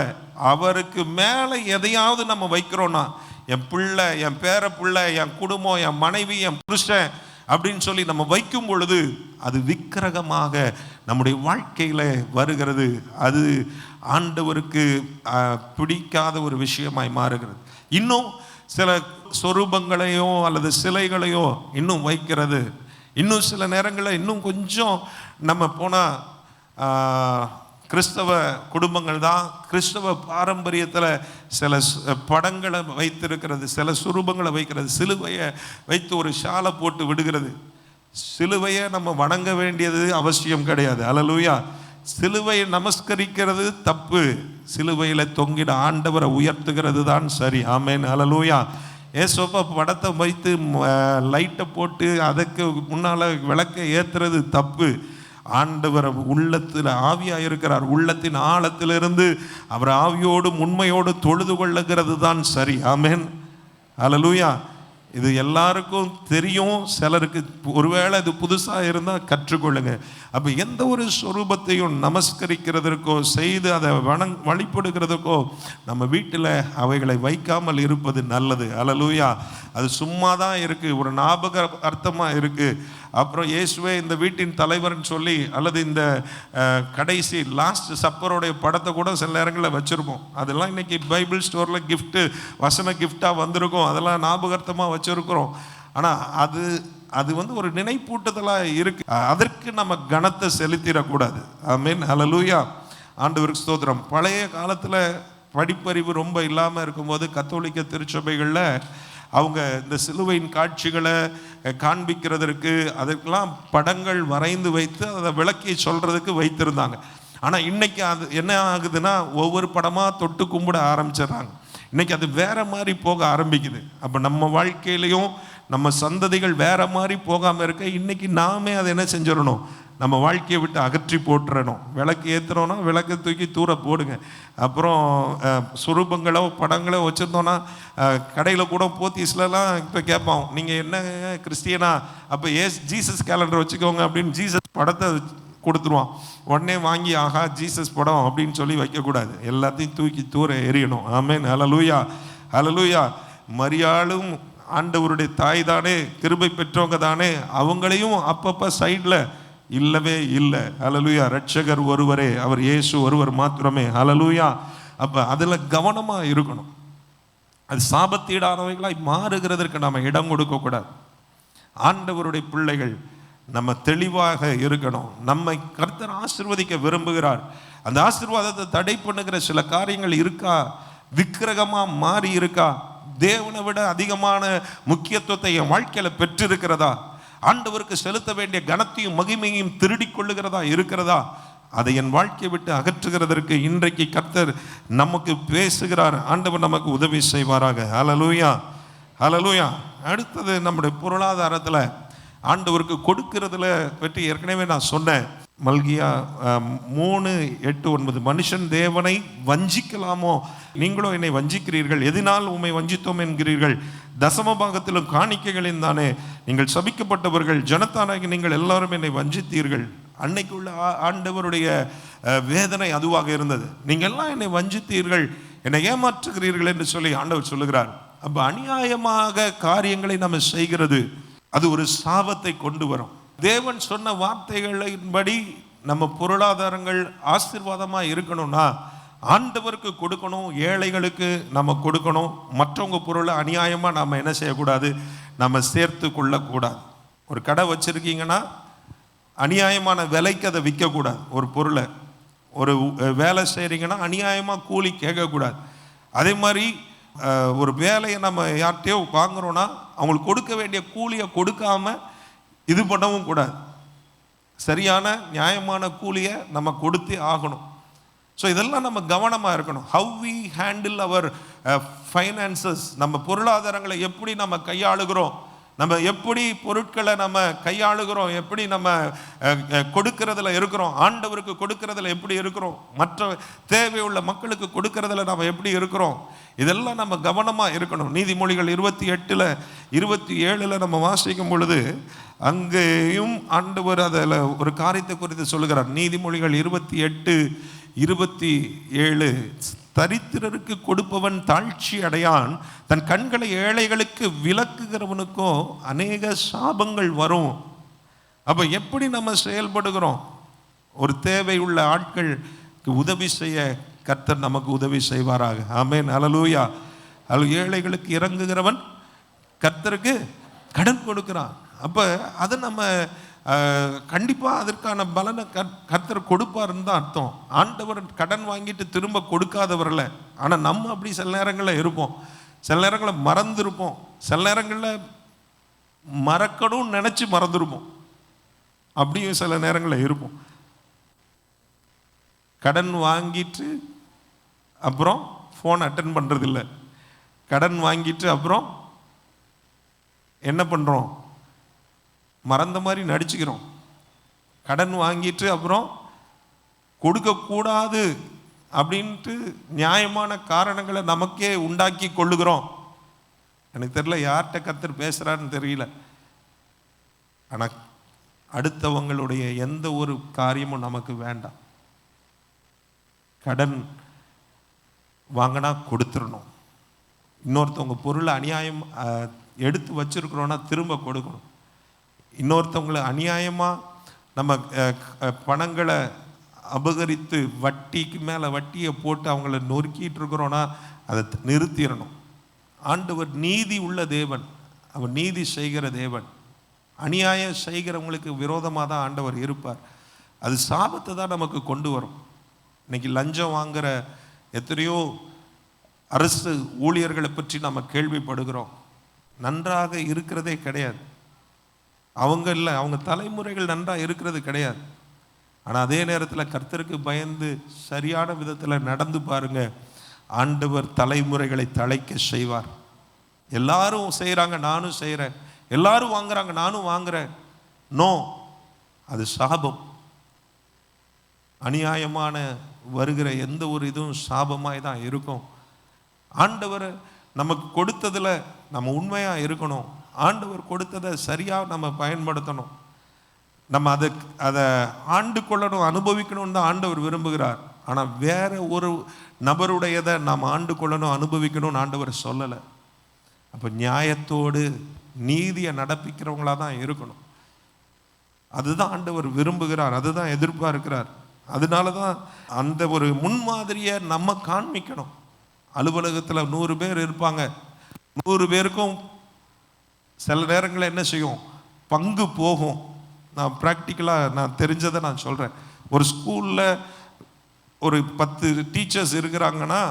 அவருக்கு மேலே எதையாவது நம்ம வைக்கிறோம்னா, என் பிள்ளை, என் பேர பிள்ளை, என் குடும்பம், என் மனைவி, என் புருஷன் அப்படின்னு சொல்லி நம்ம வைக்கும் பொழுது அது விக்கிரகமாக நம்முடைய வாழ்க்கையில வருகிறது. அது ஆண்டவருக்கு பிடிக்காத ஒரு விஷயமாய் மாறுகிறது. இன்னும் சில சொரூபங்களையோ அல்லது சிலைகளையோ இன்னும் வைக்கிறது. இன்னும் சில நேரங்களில் இன்னும் கொஞ்சம் நம்ம போனால் கிறிஸ்தவ குடும்பங்கள் தான் கிறிஸ்தவ பாரம்பரியத்தில் சில படங்களை வைத்திருக்கிறது, சில சுரூபங்களை வைக்கிறது, சிலுவையை வைத்து ஒரு ஷாலை போட்டு விடுகிறது. சிலுவையை நம்ம வணங்க வேண்டியது அவசியம் கிடையாது. அல்லேலூயா. சிலுவையை நமஸ்கரிக்கிறது தப்பு, சிலுவையில் தொங்கிட ஆண்டவரை உயர்த்துகிறது தான் சரி. ஆமென், அல்லேலூயா. ஏசோப்பா படத்தை வைத்து லைட்டை போட்டு அதுக்கு முன்னால் விளக்கை ஏற்றுறது தப்பு. ஆண்டவர் உள்ளத்தில் ஆவியாக இருக்கிறார். உள்ளத்தின் ஆழத்திலிருந்து அவர் ஆவியோடு உண்மையோடு தொழுது கொள்ளுகிறது தான் சரி. ஆமென், அல்லேலூயா. இது எல்லாருக்கும் தெரியும். சிலருக்கு ஒருவேளை இது புதுசாக இருந்தால் கற்றுக்கொள்ளுங்க. அப்போ எந்த ஒரு சொரூபத்தையும் நமஸ்கரிக்கிறதற்கோ செய்து அதை வழிபடுகிறதுக்கோ நம்ம வீட்டில் அவைகளை வைக்காமல் இருப்பது நல்லது. அல்லேலூயா. அது சும்மா தான் இருக்குது, ஒரு ஞாபக அர்த்தமாக இருக்குது. அப்புறம் இயேசுவே இந்த வீட்டின் தலைவர்னு சொல்லி அல்லது இந்த கடைசி லாஸ்ட் சப்பருடைய படத்தை கூட சில நேரங்களில் வச்சுருப்போம். அதெல்லாம் இன்றைக்கி பைபிள் ஸ்டோரில் கிஃப்ட்டு வசன கிஃப்டாக வந்திருக்கும், அதெல்லாம் ஞாபகார்த்தமாக வச்சுருக்கிறோம். ஆனால் அது ஒரு நினைப்பூட்டுதலாக இருக்குது. அதற்கு நம்ம கனத்தை செலுத்திடக்கூடாது. ஆமென், அல்லேலூயா. ஆண்டவருக்கு ஸ்தோத்திரம். பழைய காலத்தில் படிப்பறிவு ரொம்ப இல்லாமல் இருக்கும்போது கத்தோலிக்க திருச்சபைகளில் அவங்க இந்த சிலுவையின் காட்சிகளை காண்பிக்கிறதற்கு அதுக்கெல்லாம் படங்கள் வரைந்து வைத்து அதை விளக்கி சொல்கிறதுக்கு வைத்திருந்தாங்க. ஆனால் இன்றைக்கி அது என்ன ஆகுதுன்னா, ஒவ்வொரு படமாக தொட்டு கும்பிட ஆரம்பிச்சிடுறாங்க. இன்றைக்கி அது வேறு மாதிரி போக ஆரம்பிக்குது. அப்போ நம்ம வாழ்க்கையிலையும் நம்ம சந்ததிகள் வேறு மாதிரி போகாமல் இருக்க இன்றைக்கி நாமே அதை என்ன செஞ்சிடணும், நம்ம வாழ்க்கையை விட்டு அகற்றி போட்டுறணும். விளக்கு ஏற்றுறோன்னா விளக்கு தூக்கி தூர போடுங்க. அப்புறம் சுரூபங்களோ படங்களோ வச்சுருந்தோன்னா கடையில் கூட போத்தீஸ்லாம் இப்போ கேட்போம், நீங்கள் என்ன கிறிஸ்டியனா, அப்போ ஜீசஸ் கேலண்டர் வச்சுக்கோங்க அப்படின்னு ஜீசஸ் படத்தை கொடுத்துருவான். உடனே வாங்கி ஆஹா ஜீசஸ் படம் அப்படின்னு சொல்லி வைக்கக்கூடாது, எல்லாத்தையும் தூக்கி தூர எறியணும். ஆமென், அல்லேலூயா, அல்லேலூயா. மரியாளும் ஆண்டவருடைய தாய் தானே, கிருபை பெற்றவங்க தானே, அவங்களையும் அப்பப்போ சைடில் இல்லவே இல்லை. ஹல்லேலூயா. ரட்சகர் ஒருவரே, அவர் இயேசு ஒருவர் மாத்திரமே. ஹல்லேலூயா. அப்போ அதில் கவனமாக இருக்கணும். அது சாபத்தீடானவைகளாய் மாறுகிறதற்கு நாம் இடம் கொடுக்கக்கூடாது. ஆண்டவருடைய பிள்ளைகள் நம்ம தெளிவாக இருக்கணும். நம்மை கர்த்தர் ஆசீர்வதிக்க விரும்புகிறார். அந்த ஆசீர்வாதத்தை தடை பண்ணுகிற சில காரியங்கள் இருக்கா? விக்கிரகமாக மாறி இருக்கா? தேவனை விட அதிகமான முக்கியத்துவத்தை என் வாழ்க்கையில் பெற்றிருக்கிறதா? ஆண்டவருக்கு செலுத்த வேண்டிய கனத்தையும் மகிமையும் திருடி கொள்ளுகிறதா இருக்கிறதா? அதை என் வாழ்க்கையை விட்டு அகற்றுகிறதற்கு இன்றைக்கு கர்த்தர் நமக்கு பேசுகிறார். ஆண்டவர் நமக்கு உதவி செய்வாராக. ஹல்லேலூயா, ஹல்லேலூயா. அடுத்தது நம்முடைய பொருளாதாரத்தில் ஆண்டவருக்கு கொடுக்கிறதுல பற்றி ஏற்கனவே நான் சொன்னேன். மல்கியா 3:8-9, மனுஷன் தேவனை வஞ்சிக்கலாமோ? நீங்களோ என்னை வஞ்சிக்கிறீர்கள். எதனால் உம்மை வஞ்சித்தோம் என்கிறீர்கள்? தசம பாகத்திலும் காணிக்கைகளின் தானே நீங்கள் சபிக்கப்பட்டவர்கள். ஜனத்தானாகி நீங்கள் எல்லாரும் என்னை வஞ்சித்தீர்கள். அன்னைக்குள்ள ஆண்டவருடைய வேதனை அதுவாக இருந்தது. நீங்கள் எல்லாம் என்னை வஞ்சித்தீர்கள், என்னை ஏமாற்றுகிறீர்கள் என்று சொல்லி ஆண்டவர் சொல்லுகிறார். அப்போ அநியாயமாக காரியங்களை நம்ம செய்கிறது அது ஒரு சாபத்தை கொண்டு வரும். தேவன் சொன்ன வார்த்தைகளின்படி நம்ம பொருளாதாரங்கள் ஆசீர்வாதமாக இருக்கணும்னா ஆண்டவருக்கு கொடுக்கணும், ஏழைகளுக்கு நம்ம கொடுக்கணும். மற்றவங்க பொருளை அநியாயமாக நம்ம என்ன செய்யக்கூடாது? நம்ம சேர்த்து கொள்ளக்கூடாது. ஒரு கடை வச்சுருக்கீங்கன்னா அநியாயமான விலைக்கு அதை விற்கக்கூடாது. ஒரு பொருளை ஒரு வேலை செய்கிறீங்கன்னா அநியாயமாக கூலி கேட்கக்கூடாது. அதே மாதிரி ஒரு வேலையை நம்ம யார்கிட்டையோ வாங்குறோன்னா அவங்களுக்கு கொடுக்க வேண்டிய கூலியை கொடுக்காம இது பண்ணவும் கூடாது. சரியான நியாயமான கூலியை நம்ம கொடுத்தே ஆகணும். ஸோ இதெல்லாம் நம்ம கவனமாக இருக்கணும். How we handle our finances, நம்ம பொருளாதாரங்களை எப்படி நம்ம கையாளுகிறோம், நம்ம எப்படி பொருட்களை நம்ம கையாளுகிறோம், எப்படி நம்ம கொடுக்கறதுல இருக்கிறோம், ஆண்டவருக்கு கொடுக்கறதுல எப்படி இருக்கிறோம், மற்ற தேவையுள்ள மக்களுக்கு கொடுக்கறதுல நம்ம எப்படி இருக்கிறோம், இதெல்லாம் நம்ம கவனமாக இருக்கணும். நீதிமொழிகள் 28:27 நம்ம வாசிக்கும் பொழுது அங்கேயும் ஆண்டவர் அதில் ஒரு காரியத்தை குறித்து சொல்லுகிறார். நீதிமொழிகள் 28:27, தரித்திரருக்கு கொடுப்பவன் தாழ்ச்சி அடையான், தன் கண்களை ஏழைகளுக்கு விலக்குகிறவனுக்கோ அநேக சாபங்கள் வரும். அப்போ எப்படி நம்ம செயல்படுகிறோம்? ஒரு தேவை உள்ள ஆட்களுக்கு உதவி செய்ய கர்த்தர் நமக்கு உதவி செய்வாராக. ஆமென், ஹல்லேலூயா. ஏழைகளுக்கு இறங்குகிறவன் கர்த்தருக்கு கடன் கொடுக்கிறான். அப்போ அதை நம்ம கண்டிப்பாக அதற்கான பலனை கர்த்தர் கொடுப்பாருன்னு தான் அர்த்தம். ஆண்டவர் கடன் வாங்கிட்டு திரும்ப கொடுக்காதவரில். ஆனால் நம்ம அப்படி சில நேரங்களில் இருப்போம், சில நேரங்களில் மறந்துருப்போம், சில நேரங்களில் மறக்கணும்னு நினச்சி மறந்துருப்போம். அப்படியும் சில நேரங்களில் இருப்போம். கடன் வாங்கிட்டு அப்புறம் ஃபோன் அட்டன் பண்ணுறதில்ல, கடன் வாங்கிட்டு அப்புறம் என்ன பண்ணுறோம்? மறந்த மாதிரி நடிச்சுக்கிறோம். கடன் வாங்கிட்டு அப்புறம் கொடுக்கக்கூடாது அப்படின்ட்டு நியாயமான காரணங்களை நமக்கே உண்டாக்கி கொள்ளுகிறோம். எனக்கு தெரியல யார்கிட்ட கர்த்தர் பேசுகிறான்னு தெரியல. ஆனால் அடுத்தவங்களுடைய எந்த ஒரு காரியமும் நமக்கு வேண்டாம். கடன் வாங்கினா கொடுத்துடணும். இன்னொருத்தவங்க பொருளை அநியாயம் எடுத்து வச்சுருக்கிறோன்னா திரும்ப கொடுக்கணும். இன்னொருத்தவங்களை அநியாயமாக நம்ம பணங்களை அபகரித்து வட்டிக்கு மேலே வட்டியை போட்டு அவங்கள நொறுக்கிட்டு இருக்கிறோன்னா அதை நிறுத்திடணும். ஆண்டவர் நீதி உள்ள தேவன், அவர் நீதி செய்கிற தேவன். அநியாயம் செய்கிறவங்களுக்கு விரோதமாக தான் ஆண்டவர் இருப்பார். அது சாபத்தை தான் நமக்கு கொண்டு வரும். இன்னைக்கு லஞ்சம் வாங்குகிற எத்தனையோ அரசு ஊழியர்களை பற்றி நம்ம கேள்விப்படுகிறோம். நன்றாக இருக்கிறதே கிடையாது. அவங்க இல்லை, அவங்க தலைமுறைகள் நன்றாக இருக்கிறது கிடையாது. ஆனால் அதே நேரத்தில் கர்த்தருக்கு பயந்து சரியான விதத்தில் நடந்து பாருங்க, ஆண்டவர் தலைமுறைகளை தழைக்க செய்வார். எல்லாரும் செய்கிறாங்க நானும் செய்கிறேன், எல்லாரும் வாங்குறாங்க நானும் வாங்குறேன், நோ, அது சாபம். அநியாயமான வருகிற எந்த ஒரு இதுவும் சாபமாய் தான் இருக்கும். ஆண்டவர் நமக்கு கொடுத்ததில் நம்ம உண்மையாக இருக்கணும். ஆண்டவர் கொடுத்ததை சரியாக நம்ம பயன்படுத்தணும். நம்ம அதை ஆண்டு கொள்ளணும், அனுபவிக்கணும்னு தான் ஆண்டவர் விரும்புகிறார். ஆனால் வேற ஒரு நபருடையதை நாம் ஆண்டு கொள்ளணும், அனுபவிக்கணும்னு ஆண்டவர் சொல்லலை. அப்போ நியாயத்தோடு நீதியை நடப்பிக்கிறவங்களா தான் இருக்கணும். அதுதான் ஆண்டவர் விரும்புகிறார், அதுதான் எதிர்பார்க்கிறார். அதனால தான் அந்த ஒரு முன்மாதிரியை நம்ம காண்பிக்கணும். அலுவலகத்தில் 100 பேர் இருப்பாங்க. 100 பேருக்கும் சில நேரங்களில் என்ன செய்யும், பங்கு போகும். நான் ப்ராக்டிக்கலாக நான் தெரிஞ்சதை நான் சொல்கிறேன். ஒரு ஸ்கூலில் ஒரு 10 டீச்சர்ஸ் இருக்கிறாங்கன்னா,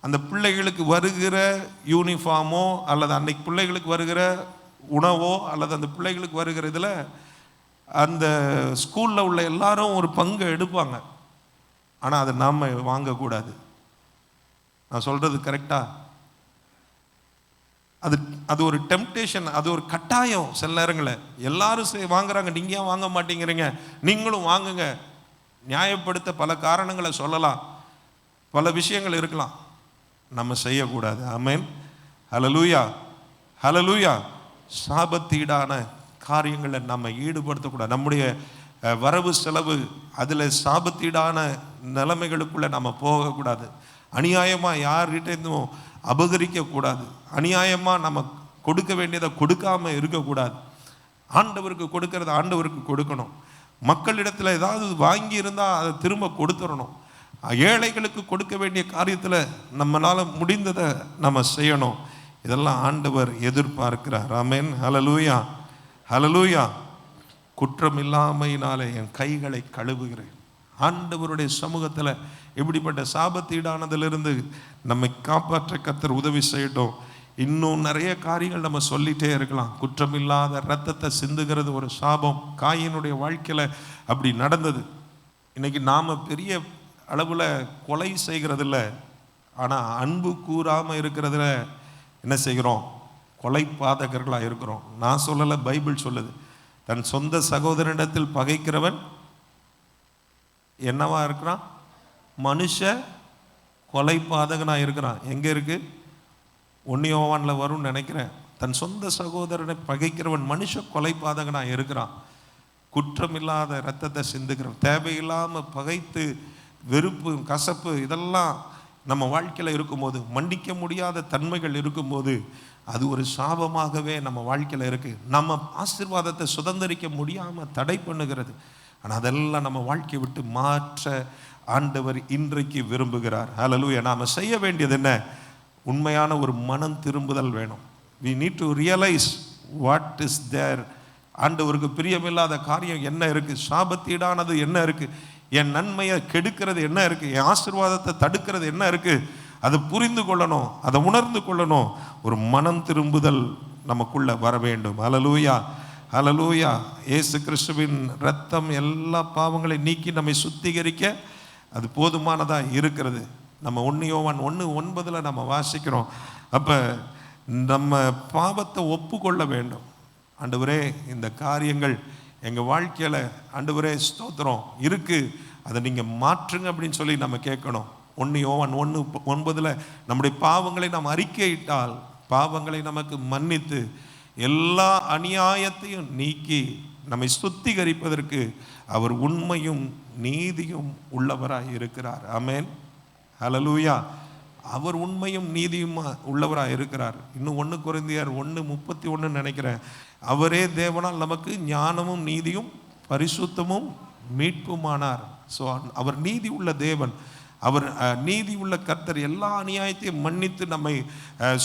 அந்த பிள்ளைகளுக்கு வருகிற யூனிஃபார்மோ அல்லது அன்னைக்கு பிள்ளைகளுக்கு வருகிற உணவோ அல்லது அந்த பிள்ளைகளுக்கு வருகிற இதில் அந்த ஸ்கூலில் உள்ள எல்லாரும் ஒரு பங்கு எடுப்பாங்க. ஆனால் அதை நாம் வாங்கக்கூடாது. நான் சொல்கிறது கரெக்டா? அது ஒரு டெம்டேஷன், அது ஒரு கட்டாயம். சில நேரங்களில் எல்லாரும் வாங்குறாங்க, நீங்கள் ஏன் வாங்க மாட்டேங்கிறீங்க? நீங்களும் வாங்குங்க. நியாயப்படுத்த பல காரணங்களை சொல்லலாம், பல விஷயங்கள் இருக்கலாம். நம்ம செய்யக்கூடாது. ஆமென், ஹல்லேலூயா, ஹல்லேலூயா. சாபத்தீடான காரியங்களை நம்ம ஈடுபடுத்தக்கூடாது. நம்முடைய வரவு செலவு அதில் சாபத்தீடான நிலைமைகளுக்குள்ளே நம்ம போகக்கூடாது. அநியாயமாக யார்கிட்ட இருந்தும் அபகரிக்கக்கூடாது. அநியாயமாக நம்ம கொடுக்க வேண்டியதை கொடுக்காமல் இருக்கக்கூடாது. ஆண்டவருக்கு கொடுக்கறத ஆண்டவருக்கு கொடுக்கணும். மக்களிடத்தில் ஏதாவது வாங்கி இருந்தால் அதை திரும்ப கொடுத்துடணும். ஏழைகளுக்கு கொடுக்க வேண்டிய காரியத்தில் நம்மளால் முடிந்ததை நம்ம செய்யணும். இதெல்லாம் ஆண்டவர் எதிர்பார்க்கிறார். ஆமென், ஹல்லேலூயா, ஹல்லேலூயா. குற்றம் இல்லாமையினாலே என் கைகளை கழுவுகிறேன். ஆண்டவருடைய சமூகத்தில் இப்படிப்பட்ட சாபத்தீடானதிலிருந்து நம்மை காப்பாற்ற கர்த்தர் உதவி செய்யட்டும். இன்னும் நிறைய காரியங்கள் நம்ம சொல்லிகிட்டே இருக்கலாம். குற்றமில்லாத இரத்தத்தை சிந்துகிறது ஒரு சாபம். காயினுடைய வாழ்க்கையில் அப்படி நடந்தது. இன்னைக்கு நாம் பெரிய அளவில் கொலை செய்கிறதில்ல, ஆனால் அன்பு கூறாமல் இருக்கிறதுல என்ன செய்கிறோம்? கொலை பாதகர்களாக இருக்கிறோம். நான் சொல்லலை, பைபிள் சொல்லுது. தன் சொந்த சகோதரனிடத்தில் பகைக்கிறவன் என்னவா இருக்கிறான்? மனுஷ கொலை பாதகனாக இருக்கிறான். எங்கே இருக்கு? 1 யோவானில் வரும்னு நினைக்கிறேன். தன் சொந்த சகோதரனை பகைக்கிறவன் மனுஷ கொலை பாதகனாக இருக்கிறான். குற்றமில்லாத இரத்தத்தை சிந்துகிறவன். தேவையில்லாமல் பகைத்து வெறுப்பு, கசப்பு இதெல்லாம் நம்ம வாழ்க்கையில் இருக்கும்போது, மன்னிக்க முடியாத தன்மைகள் இருக்கும்போது, அது ஒரு சாபமாகவே நம்ம வாழ்க்கையில் இருக்குது. நம்ம ஆசீர்வாதத்தை சுதந்திரிக்க முடியாமல் தடை பண்ணுகிறது. ஆனால் அதெல்லாம் நம்ம வாழ்க்கையை விட்டு மாற்ற ஆண்டவர் இன்றைக்கு விரும்புகிறார். ஹல்லேலூயா. நாம் செய்ய வேண்டியது என்ன? உண்மையான ஒரு மனம் திரும்புதல் வேணும். we need to realize what is there. ஆண்டவருக்கு பிரியமில்லாத காரியம் என்ன இருக்குது? சாபத்தீடானது என்ன இருக்குது? என் நன்மையை கெடுக்கிறது என்ன இருக்குது? என் ஆசீர்வாதத்தை தடுக்கிறது என்ன இருக்குது? அதை புரிந்து கொள்ளணும், அதை உணர்ந்து கொள்ளணும். ஒரு மனம் திரும்புதல் நமக்குள்ள வர வேண்டும். ஹல்லேலூயா, ஹல்லேலூயா. இயேசு கிறிஸ்துவின் இரத்தம் எல்லா பாவங்களையும் நீக்கி நம்மை சுத்திகரிக்க அது போதுமானதாக இருக்கிறது. நம்ம 1 யோவான் 1:9 நம்ம வாசிக்கிறோம். அப்போ நம்ம பாவத்தை ஒப்புக்கொள்ள வேண்டும். ஆண்டவரே, இந்த காரியங்கள் எங்கள் வாழ்க்கையில் ஆண்டவரே ஸ்தோத்திரம் இருக்குது, அதை நீங்கள் மாற்றுங்க அப்படின்னு சொல்லி நம்ம கேட்கணும். 1 யோவான் 1:9 நம்முடைய பாவங்களை நாம் அறிக்கையிட்டால் பாவங்களை நமக்கு மன்னித்து எல்லா அநியாயத்தையும் நீக்கி நம்மை சுத்திகரிப்பதற்கு அவர் உண்மையும் நீதியும் உள்ளவராய் இருக்கிறார். ஆமென், ஹல்லேலூயா. அவர் உண்மையும் நீதியும் உள்ளவராக இருக்கிறார். இன்னும் 1 கொரிந்தியர் 1:31 நினைக்கிறேன். அவரே தேவனால் நமக்கு ஞானமும் நீதியும் பரிசுத்தமும் மீட்புமானார். ஸோ அவர் நீதி உள்ள தேவன், அவர் நீதி உள்ள கர்த்தர். எல்லா அநியாயத்தையும் மன்னித்து நம்மை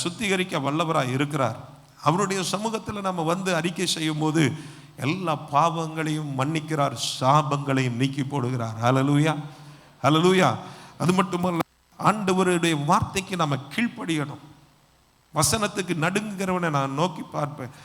சுத்திகரிக்க வல்லவராக இருக்கிறார். அவருடைய சமூகத்தில் நம்ம வந்து அறிக்கை செய்யும் போது எல்லா பாவங்களையும் மன்னிக்கிறார், சாபங்களையும் நீக்கி போடுகிறார். ஹல்லேலூயா, ஹல்லேலூயா. அது மட்டுமல்ல, ஆண்டவருடைய வார்த்தைக்கு நம்ம கீழ்ப்படியணும். வசனத்துக்கு நடுங்குகிறவனை நான் நோக்கி பார்ப்பேன்.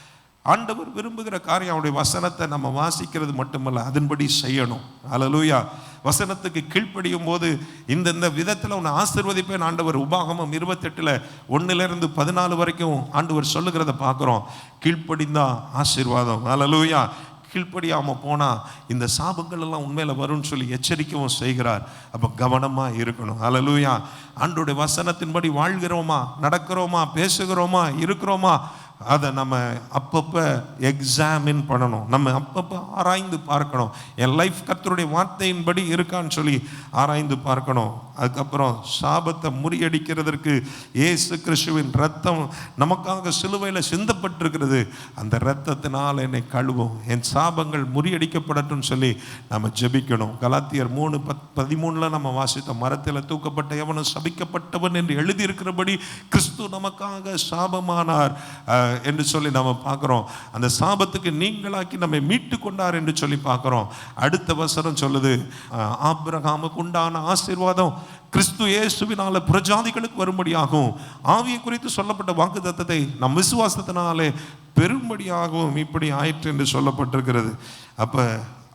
ஆண்டவர் விரும்புகிற காரியம் அவருடைய வசனத்தை நம்ம வாசிக்கிறது மட்டுமல்ல, அதன்படி செய்யணும். ஹல்லேலூயா. வசனத்துக்கு கீழ்ப்படியும் போது இந்த விதத்தில் உன்னை ஆசீர்வதிப்பேன் ஆண்டவர் உபாகமம் 28 1 14 வரைக்கும் ஆண்டவர் சொல்லுகிறத பார்க்குறோம். கீழ்ப்படிந்தா ஆசீர்வாதம். ஹல்லேலூயா. கீழ்ப்படியாமல் போனால் இந்த சாபங்கள் எல்லாம் உண்மையில் வரும்னு சொல்லி எச்சரிக்கவும் செய்கிறார். அப்போ கவனமாக இருக்கணும். ஹல்லேலூயா. ஆண்டவருடைய வசனத்தின்படி வாழ்கிறோமா, நடக்கிறோமா, பேசுகிறோமா, இருக்கிறோமா? அதை நம்ம அப்பப்போ எக்ஸாமின் பண்ணணும். நம்ம அப்பப்போ ஆராய்ந்து பார்க்கணும். என் லைஃப் கர்த்தருடைய வார்த்தையின்படி இருக்கான்னு சொல்லி ஆராய்ந்து பார்க்கணும். அதுக்கப்புறம் சாபத்தை முறியடிக்கிறதற்கு இயேசு கிறிஸ்துவின் ரத்தம் நமக்காக சிலுவையில் சிந்தப்பட்டிருக்கிறது. அந்த இரத்தத்தினால் என்னை கழுவும், என் சாபங்கள் முறியடிக்கப்படட்டும் சொல்லி நம்ம ஜெபிக்கணும். கலாத்தியர் 3:13 நம்ம வாசித்த மரத்தில் தூக்கப்பட்ட எவனும் சபிக்கப்பட்டவன் என்று எழுதியிருக்கிறபடி கிறிஸ்து நமக்காக சாபமானார் என்று சொல்லி நம்ம பார்க்குறோம். அந்த சாபத்துக்கு நீங்களாக்கி நம்மை மீட்டு கொண்டார் என்று சொல்லி பார்க்குறோம். அடுத்த வசனம் சொல்லுது, ஆபிரகாமுக்கு உண்டான ஆசீர்வாதம் கிறிஸ்து இயேசுவினால புறஜாதிகளுக்கு வரும்படியாகும், ஆவியை குறித்து சொல்லப்பட்ட வாக்குத்தத்தத்தை நம் விசுவாசத்தினாலே பெரும்படியாகவும் இப்படி ஆயிற்று என்று சொல்லப்பட்டிருக்கிறது. அப்போ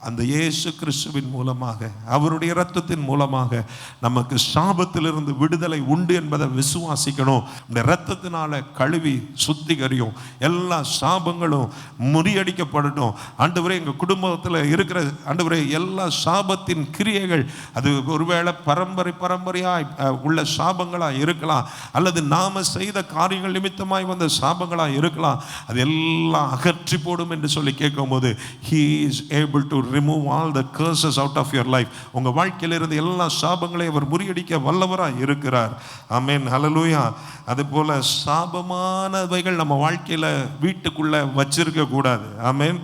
அந்த இயேசு கிறிஸ்துவின் மூலமாக, அவருடைய இரத்தத்தின் மூலமாக நமக்கு சாபத்திலிருந்து விடுதலை உண்டு என்பதை விசுவாசிக்கணும். இந்த இரத்தத்தினால கழுவி சுத்திகரியும், எல்லா சாபங்களும் முறியடிக்கப்படட்டும். ஆண்டவரே, எங்கள் குடும்பத்தில் இருக்கிற ஆண்டவரே எல்லா சாபத்தின் கிரியைகள், அது ஒருவேளை பரம்பரையாய் உள்ள சாபங்களாக இருக்கலாம், அல்லது நாம செய்த காரியங்கள் நிமித்தமாய் வந்த சாபங்களாக இருக்கலாம். அது எல்லாம் அகற்றி போடும் என்று சொல்லி கேட்கும்போது, He is able to remove all the curses out of your life. உங்க வாழ்க்கையில இருந்து எல்லா சாபங்களையும் அவர் முறியடிக்க வல்லவராய் இருக்கிறார். ஆமென், ஹல்லேலூயா. அதுபோல சாபமானவைகள் நம்ம வாழ்க்கையில வீட்டுக்குள்ள வச்சிருக்க கூடாது. ஆமென்.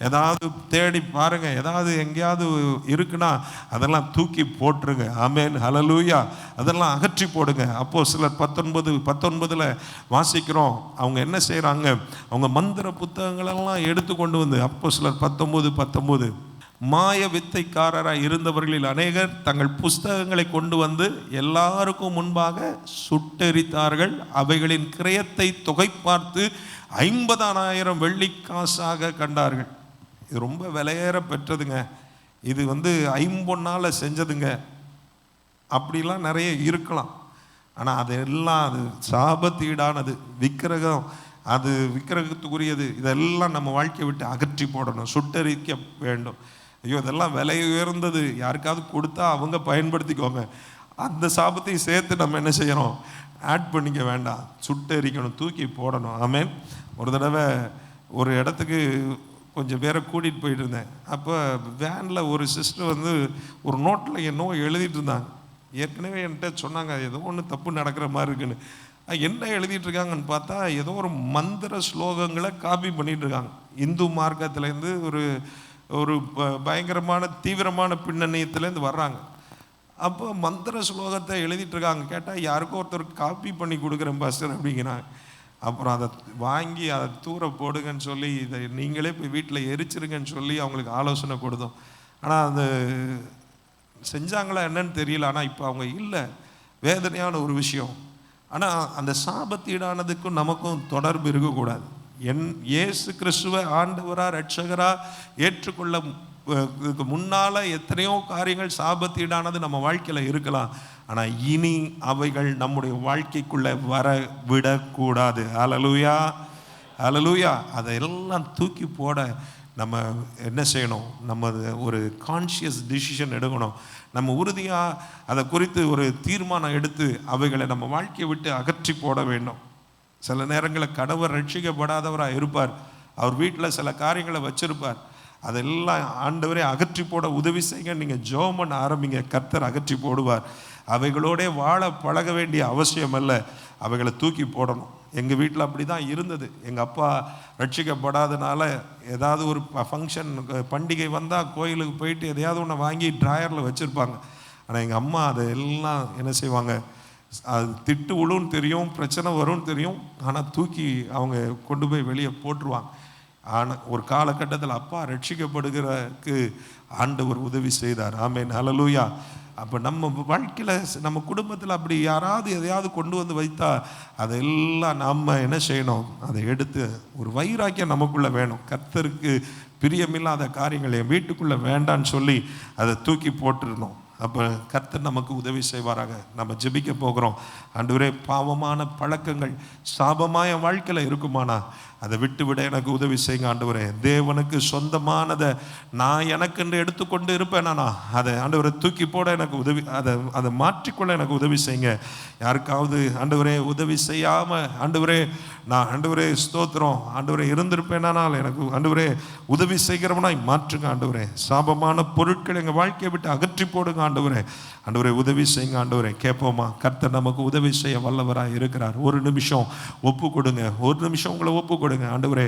ஏதாவது தேடி பாருங்க, ஏதாவது எங்கேயாவது இருக்குன்னா அதெல்லாம் தூக்கி போட்டுருங்க. ஆமென், ஹல்லேலூயா. அதெல்லாம் அகற்றி போடுங்க. அப்போஸ்தலர் 19:19 வாசிக்கிறோம், அவங்க என்ன செய்கிறாங்க, அவங்க மந்திர புத்தகங்களெல்லாம் எடுத்து கொண்டு வந்து, அப்போஸ்தலர் 19:19 மாய வித்தைக்காரராக இருந்தவர்களில் அநேகர் தங்கள் புஸ்தகங்களை கொண்டு வந்து எல்லாருக்கும் முன்பாக சுட்டெரித்தார்கள். அவைகளின் கிரயத்தை தொகை பார்த்து 50,000 வெள்ளிக்காசாக கண்டார்கள். இது ரொம்ப விலையேற பெற்றதுங்க. இது ஐம்பொன்னால் செஞ்சதுங்க. அப்படிலாம் நிறைய இருக்கலாம். ஆனால் அதெல்லாம் அது சாபத்தீடானது, விக்கிரகம், அது விக்கிரகத்துக்குரியது. இதெல்லாம் நம்ம வாழ்க்கையை விட்டு அகற்றி போடணும், சுட்டரிக்க வேண்டும். ஐயோ, இதெல்லாம் விலை உயர்ந்தது, யாருக்காவது கொடுத்தா அவங்க பயன்படுத்திக்கோங்க. அந்த சாபத்தையும் சேர்த்து நம்ம என்ன செய்யணும், ஆட் பண்ணிக்க வேண்டாம், சுட்டரிக்கணும், தூக்கி போடணும். ஆமென். ஒரு தடவை ஒரு இடத்துக்கு கொஞ்சம் பேரை கூட்டிகிட்டு போயிட்டு இருந்தேன். அப்போ வேனில் ஒரு சிஸ்டர் ஒரு நோட்டில் என்னோ எழுதிட்டு இருந்தாங்க. ஏற்கனவே என்கிட்ட சொன்னாங்க, ஏதோ ஒன்று தப்பு நடக்கிற மாதிரி இருக்குன்னு. என்ன எழுதிட்டு இருக்காங்கன்னு பார்த்தா, ஏதோ ஒரு மந்திர ஸ்லோகங்களை காப்பி பண்ணிட்டு இருக்காங்க. இந்து மார்க்கத்திலேருந்து ஒரு பயங்கரமான தீவிரமான பின்னணியத்துலேருந்து வர்றாங்க. அப்போ மந்திர ஸ்லோகத்தை எழுதிட்டு இருக்காங்க. கேட்டால் யாருக்கோ ஒருத்தர் காப்பி பண்ணி கொடுக்குறேன் பாஸ்டர் அப்படிங்கிறாங்க. அப்புறம் அதை வாங்கி அதை தூர போடுங்கன்னு சொல்லி, இதை நீங்களே போய் வீட்டில் எரிச்சிருங்கன்னு சொல்லி அவங்களுக்கு ஆலோசனை கொடுத்தோம். ஆனால் அது செஞ்சாங்களா என்னன்னு தெரியல. ஆனால் இப்போ அவங்க இல்லை. வேதனையான ஒரு விஷயம். ஆனால் அந்த சாபத்தீடானதுக்கும் நமக்கும் தொடர்பு இருக்கக்கூடாது. இயேசு கிறிஸ்துவை ஆண்டவரா ரட்சகரா ஏற்றுக்கொள்ள முன்னால் எத்தனையோ காரியங்கள் சாபத்தீடானது நம்ம வாழ்க்கையில் இருக்கலாம். ஆனால் இனி அவைகள் நம்முடைய வாழ்க்கைக்குள்ள வர விடக்கூடாது. ஹல்லேலூயா, ஹல்லேலூயா. அதையெல்லாம் தூக்கி போட நம்ம என்ன செய்யணும், நம்ம ஒரு கான்ஷியஸ் டிசிஷன் எடுக்கணும். நம்ம உறுதியாக அதை குறித்து ஒரு தீர்மானம் எடுத்து அவைகளை நம்ம வாழ்க்கையை விட்டு அகற்றி போட வேண்டும். சில நேரங்களில் கணவர் ரட்சிக்கப்படாதவராக இருப்பார். அவர் வீட்டில் சில காரியங்களை வச்சிருப்பார். அதெல்லாம் ஆண்டவரே அகற்றி போட உதவி செய்யுங்க. நீங்கள் ஜெபம் பண்ண ஆரம்பிங்க, கர்த்தர் அகற்றி போடுவார். அவைகளோட வாழ பழக வேண்டிய அவசியம் அல்ல, அவைகளை தூக்கி போடணும். எங்கள் வீட்டில் அப்படி தான் இருந்தது. எங்கள் அப்பா ரட்சிக்கப்படாதனால ஏதாவது ஒரு ஃபங்க்ஷன் பண்டிகை வந்தால் கோயிலுக்கு போயிட்டு எதையாவது ஒன்று வாங்கி ட்ராயரில் வச்சுருப்பாங்க. ஆனால் எங்கள் அம்மா அதை எல்லாம் என்ன செய்வாங்க, அது திட்டு விழுன்னு தெரியும், பிரச்சனை வரும்னு தெரியும், ஆனால் தூக்கி அவங்க கொண்டு போய் வெளியே போட்டுருவாங்க. ஆனால் ஒரு காலகட்டத்தில் அப்பா ரட்சிக்கப்படுகிறதுக்கு ஆண்டவர் உதவி செய்தார். ஆமென், ஹல்லேலூயா. அப்போ நம்ம வாழ்க்கையில் நம்ம குடும்பத்தில் அப்படி யாராவது எதையாவது கொண்டு வந்து வைத்தா அதெல்லாம் நம்ம என்ன செய்யணும், அதை எடுத்து ஒரு வைராக்கியம் நமக்குள்ளே வேணும். கர்த்தருக்கு பிரியமில்லாத காரியங்கள் என் வீட்டுக்குள்ளே வேண்டான்னு சொல்லி அதை தூக்கி போட்டுருந்தோம். அப்போ கர்த்தர் நமக்கு உதவி செய்வாராக. நம்ம ஜெபிக்க போகிறோம். ஆண்டவரே, பாவமான பழக்கங்கள் சாபமாக என் வாழ்க்கையில் இருக்குமானா அதை விட்டு விட எனக்கு உதவி செய்யுங்க ஆண்டவரே. தேவனுக்கு சொந்தமானதை நான் எனக்கென்று எடுத்துக்கொண்டு இருப்பேனா, அதை ஆண்டவரை தூக்கி போட எனக்கு உதவி, அதை மாற்றிக்கொள்ள எனக்கு உதவி செய்யுங்க. யாருக்காவது ஆண்டவரே உதவி செய்யாமல் ஆண்டவரே நான் ஆண்டவரே ஸ்தோத்திரம் ஆண்டவரே இருந்திருப்பேனால் எனக்கு ஆண்டவரே உதவி செய்கிறவனாய் மாற்றுங்க ஆண்டவரே. சாபமான பொருட்கள் எங்கள் வாழ்க்கையை விட்டு அகற்றி போடுங்க ஆண்டவரே. ஆண்டவரே உதவி செய்யுங்க ஆண்டவரே. கேட்போமா? கர்த்தர் நமக்கு உதவி செய்ய வல்லவராக இருக்கிறார். ஒரு நிமிஷம் ஒப்பு கொடுங்க, ஒரு நிமிஷம் உங்களை ஒப்பு கொடுங்க. ஆண்டவரே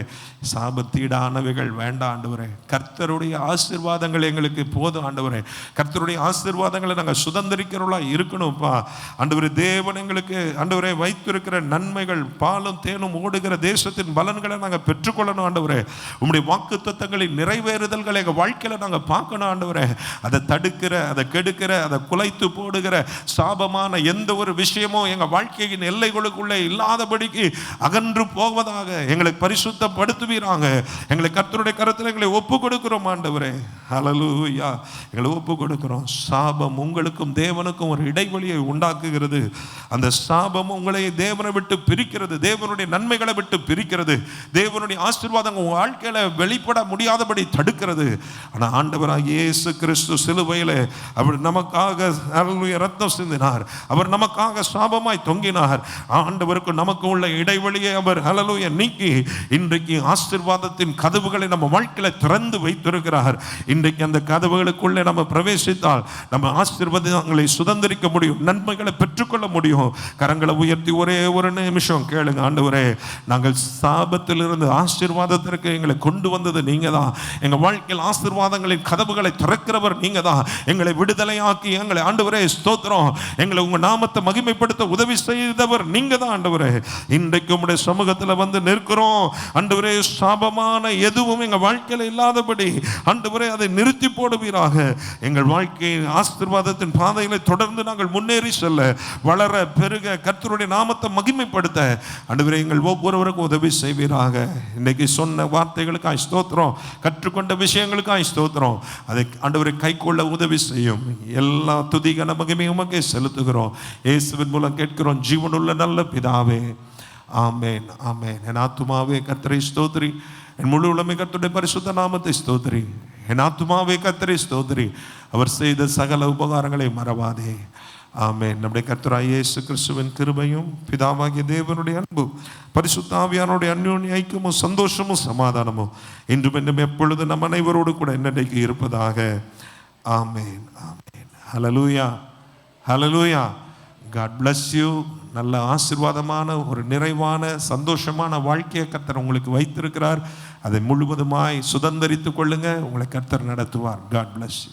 சாபத்தீடானவைகள் வேண்டாம் ஆண்டவரே. கர்த்தருடைய ஆசீர்வாதங்கள் எங்களுக்கு போதும் ஆண்டவரே. கர்த்தருடைய ஆசீர்வாதங்களை நாங்கள் சுதந்திரிக்கிறவர்களா இருக்கணும்ப்பா ஆண்டவரே. தேவன் எங்களுக்கு ஆண்டவரே வைத்திருக்கிற நன்மைகள், பாலும் தேனும் ஓடுகிற தேசத்தின் பலன்களை நாங்கள் பெற்றுக்கொள்ளணும் ஆண்டவரே. உம்முடைய வாக்குத்தத்தங்களின் நிறைவேறுதல்களை எங்கள் வாழ்க்கையில நாங்கள் பார்க்கணும் ஆண்டவரே. அதை தடுக்கிற, அதை கெடுக்கிற, அதை குலைத்து போடுகிற சாபமான எந்த ஒரு விஷயமும் எங்கள் வாழ்க்கையின் எல்லைகளுக்குள்ளே இல்லாதபடிக்கு அகன்று போவதாக எங்களை பரிசுத்தப்படுத்துவீராங்க. எங்களை கர்த்தருடைய கருத்தில் எங்களை ஒப்பு கொடுக்கிறோம் ஆண்டவரே. ஹல்லேலூயா. எங்களை ஒப்பு கொடுக்கிறோம். சாபம் உங்களுக்கும் தேவனுக்கும் ஒரு இடைவெளியை உண்டாக்குகிறது. அந்த சாபம் உங்களை தேவனை விட்டு பிரிக்கிறது, தேவனுடைய நன்மைகளை விட்டு பிரிக்கிறது, தேவனுடைய ஆசீர்வாதங்கள் உங்கள் வாழ்க்கையில வெளிப்பட முடியாதபடி தடுக்கிறது. ஆனால் ஆண்டவராகிய இயேசு கிறிஸ்து சிலுவையில் அவர் நமக்காக ரத்தம் சிந்தினார். அவர் நமக்காக சாபமாய் தொங்கினார். ஆண்டவருக்கு நமக்கு உள்ள இடைவெளியை அவர் ஹல்லேலூயா நீக்கி இன்றைக்கு ஆசீர்வாதத்தின் கதவுகளை நம்ம வாழ்க்கையில திறந்து வைத்திருக்கிறார். இன்றைக்கு அந்த கதவுகளுக்குள்ளே நம்ம பிரவேசித்தால் நம்ம ஆசீர்வாதங்களை சுதந்திரிக்க முடியும், நன்மைகளை பெற்றுக்கொள்ள முடியும். கரங்களை உயர்த்தி ஒரே ஒரு நிமிஷம் கேளுங்க. ஆண்டவரே, நாங்கள் சாபத்திலிருந்து ஆசீர்வாதத்திற்கு எங்களை கொண்டு வந்தது நீங்க தான். எங்க வாழ்க்கையில் ஆசீர்வாதங்களின் கதவுகளை திறக்கிறவர் நீங்க தான். எங்களை விடுதலையாக்கி எங்களை ஆண்டவரே ஸ்தோத்திரம், எங்களை உங்க நாமத்தை மகிமைப்படுத்த உதவி செய்தவர் நீங்க தான் ஆண்டவரே. இன்றைக்கு உம்முடைய சமூகத்தில் வந்து நிற்கிறோம் ஆண்டவரே. சாபமான எதுவும் எங்க வாழ்க்கையில இல்லாதபடி ஆண்டவரே அதை நிறுத்தி போடுவீராக. எங்கள் வாழ்க்கையின் ஆசீர்வாதத்தின் பாதையில தொடர்ந்து நாங்கள் முன்னேறி செல்ல, வளர, பெருக, கர்த்தருடைய நாமத்தை மகிமைப்படுத்த ஆண்டவரே எங்கள் ஒவ்வொருவருக்கும் உதவி செய்வீராக. இன்னைக்கு சொன்ன வார்த்தைகளுக்காய் ஸ்தோத்திரம், கற்றுக்கொண்ட விஷயங்களுக்காய் ஸ்தோத்திரம். அதை ஆண்டவரை கைக்கொள்ள உதவி செய்யும். எல்லா துதிகன மகிமை உமக்கே செலுத்துகிறோம். இயேசுவின் மூலம் கேட்கிறோம் ஜீவனுள்ள நல்ல பிதாவே, ஆமென், ஆமென். என் ஆத்துமாவே கர்த்தரை ஸ்தோத்திரி, என் முழு உலகமே கர்த்தருடைய பரிசுத்த நாமத்தை ஸ்தோத்திரி. என் ஆத்துமாவே கர்த்தரை ஸ்தோத்திரி, அவர் செய்த சகல உபகாரங்களை மறவாதே. ஆமென். நம்முடைய கர்த்தராகிய இயேசு கிறிஸ்துவின் கிருபையும் பிதாவாகிய தேவனுடைய அன்பும் பரிசுத்த ஆவியானவருடைய அன்யோன்ய ஐக்கியமும் சந்தோஷமும் சமாதானமும் இன்றும் என்றும் எப்பொழுது நம் அனைவரோடு கூட என்னைக்கு இருப்பதாக. ஆமென், ஆமென். ஹல்லேலூயா, ஹல்லேலூயா. God bless you. நல்ல ஆசீர்வாதமான ஒரு நிறைவான சந்தோஷமான வாழ்க்கையை கர்த்தர் உங்களுக்கு வைத்திருக்கிறார். அதை முழுவதுமாய் சுதந்திரித்துக் கொள்ளுங்க. உங்களை கர்த்தர் நடத்துவார். God bless you.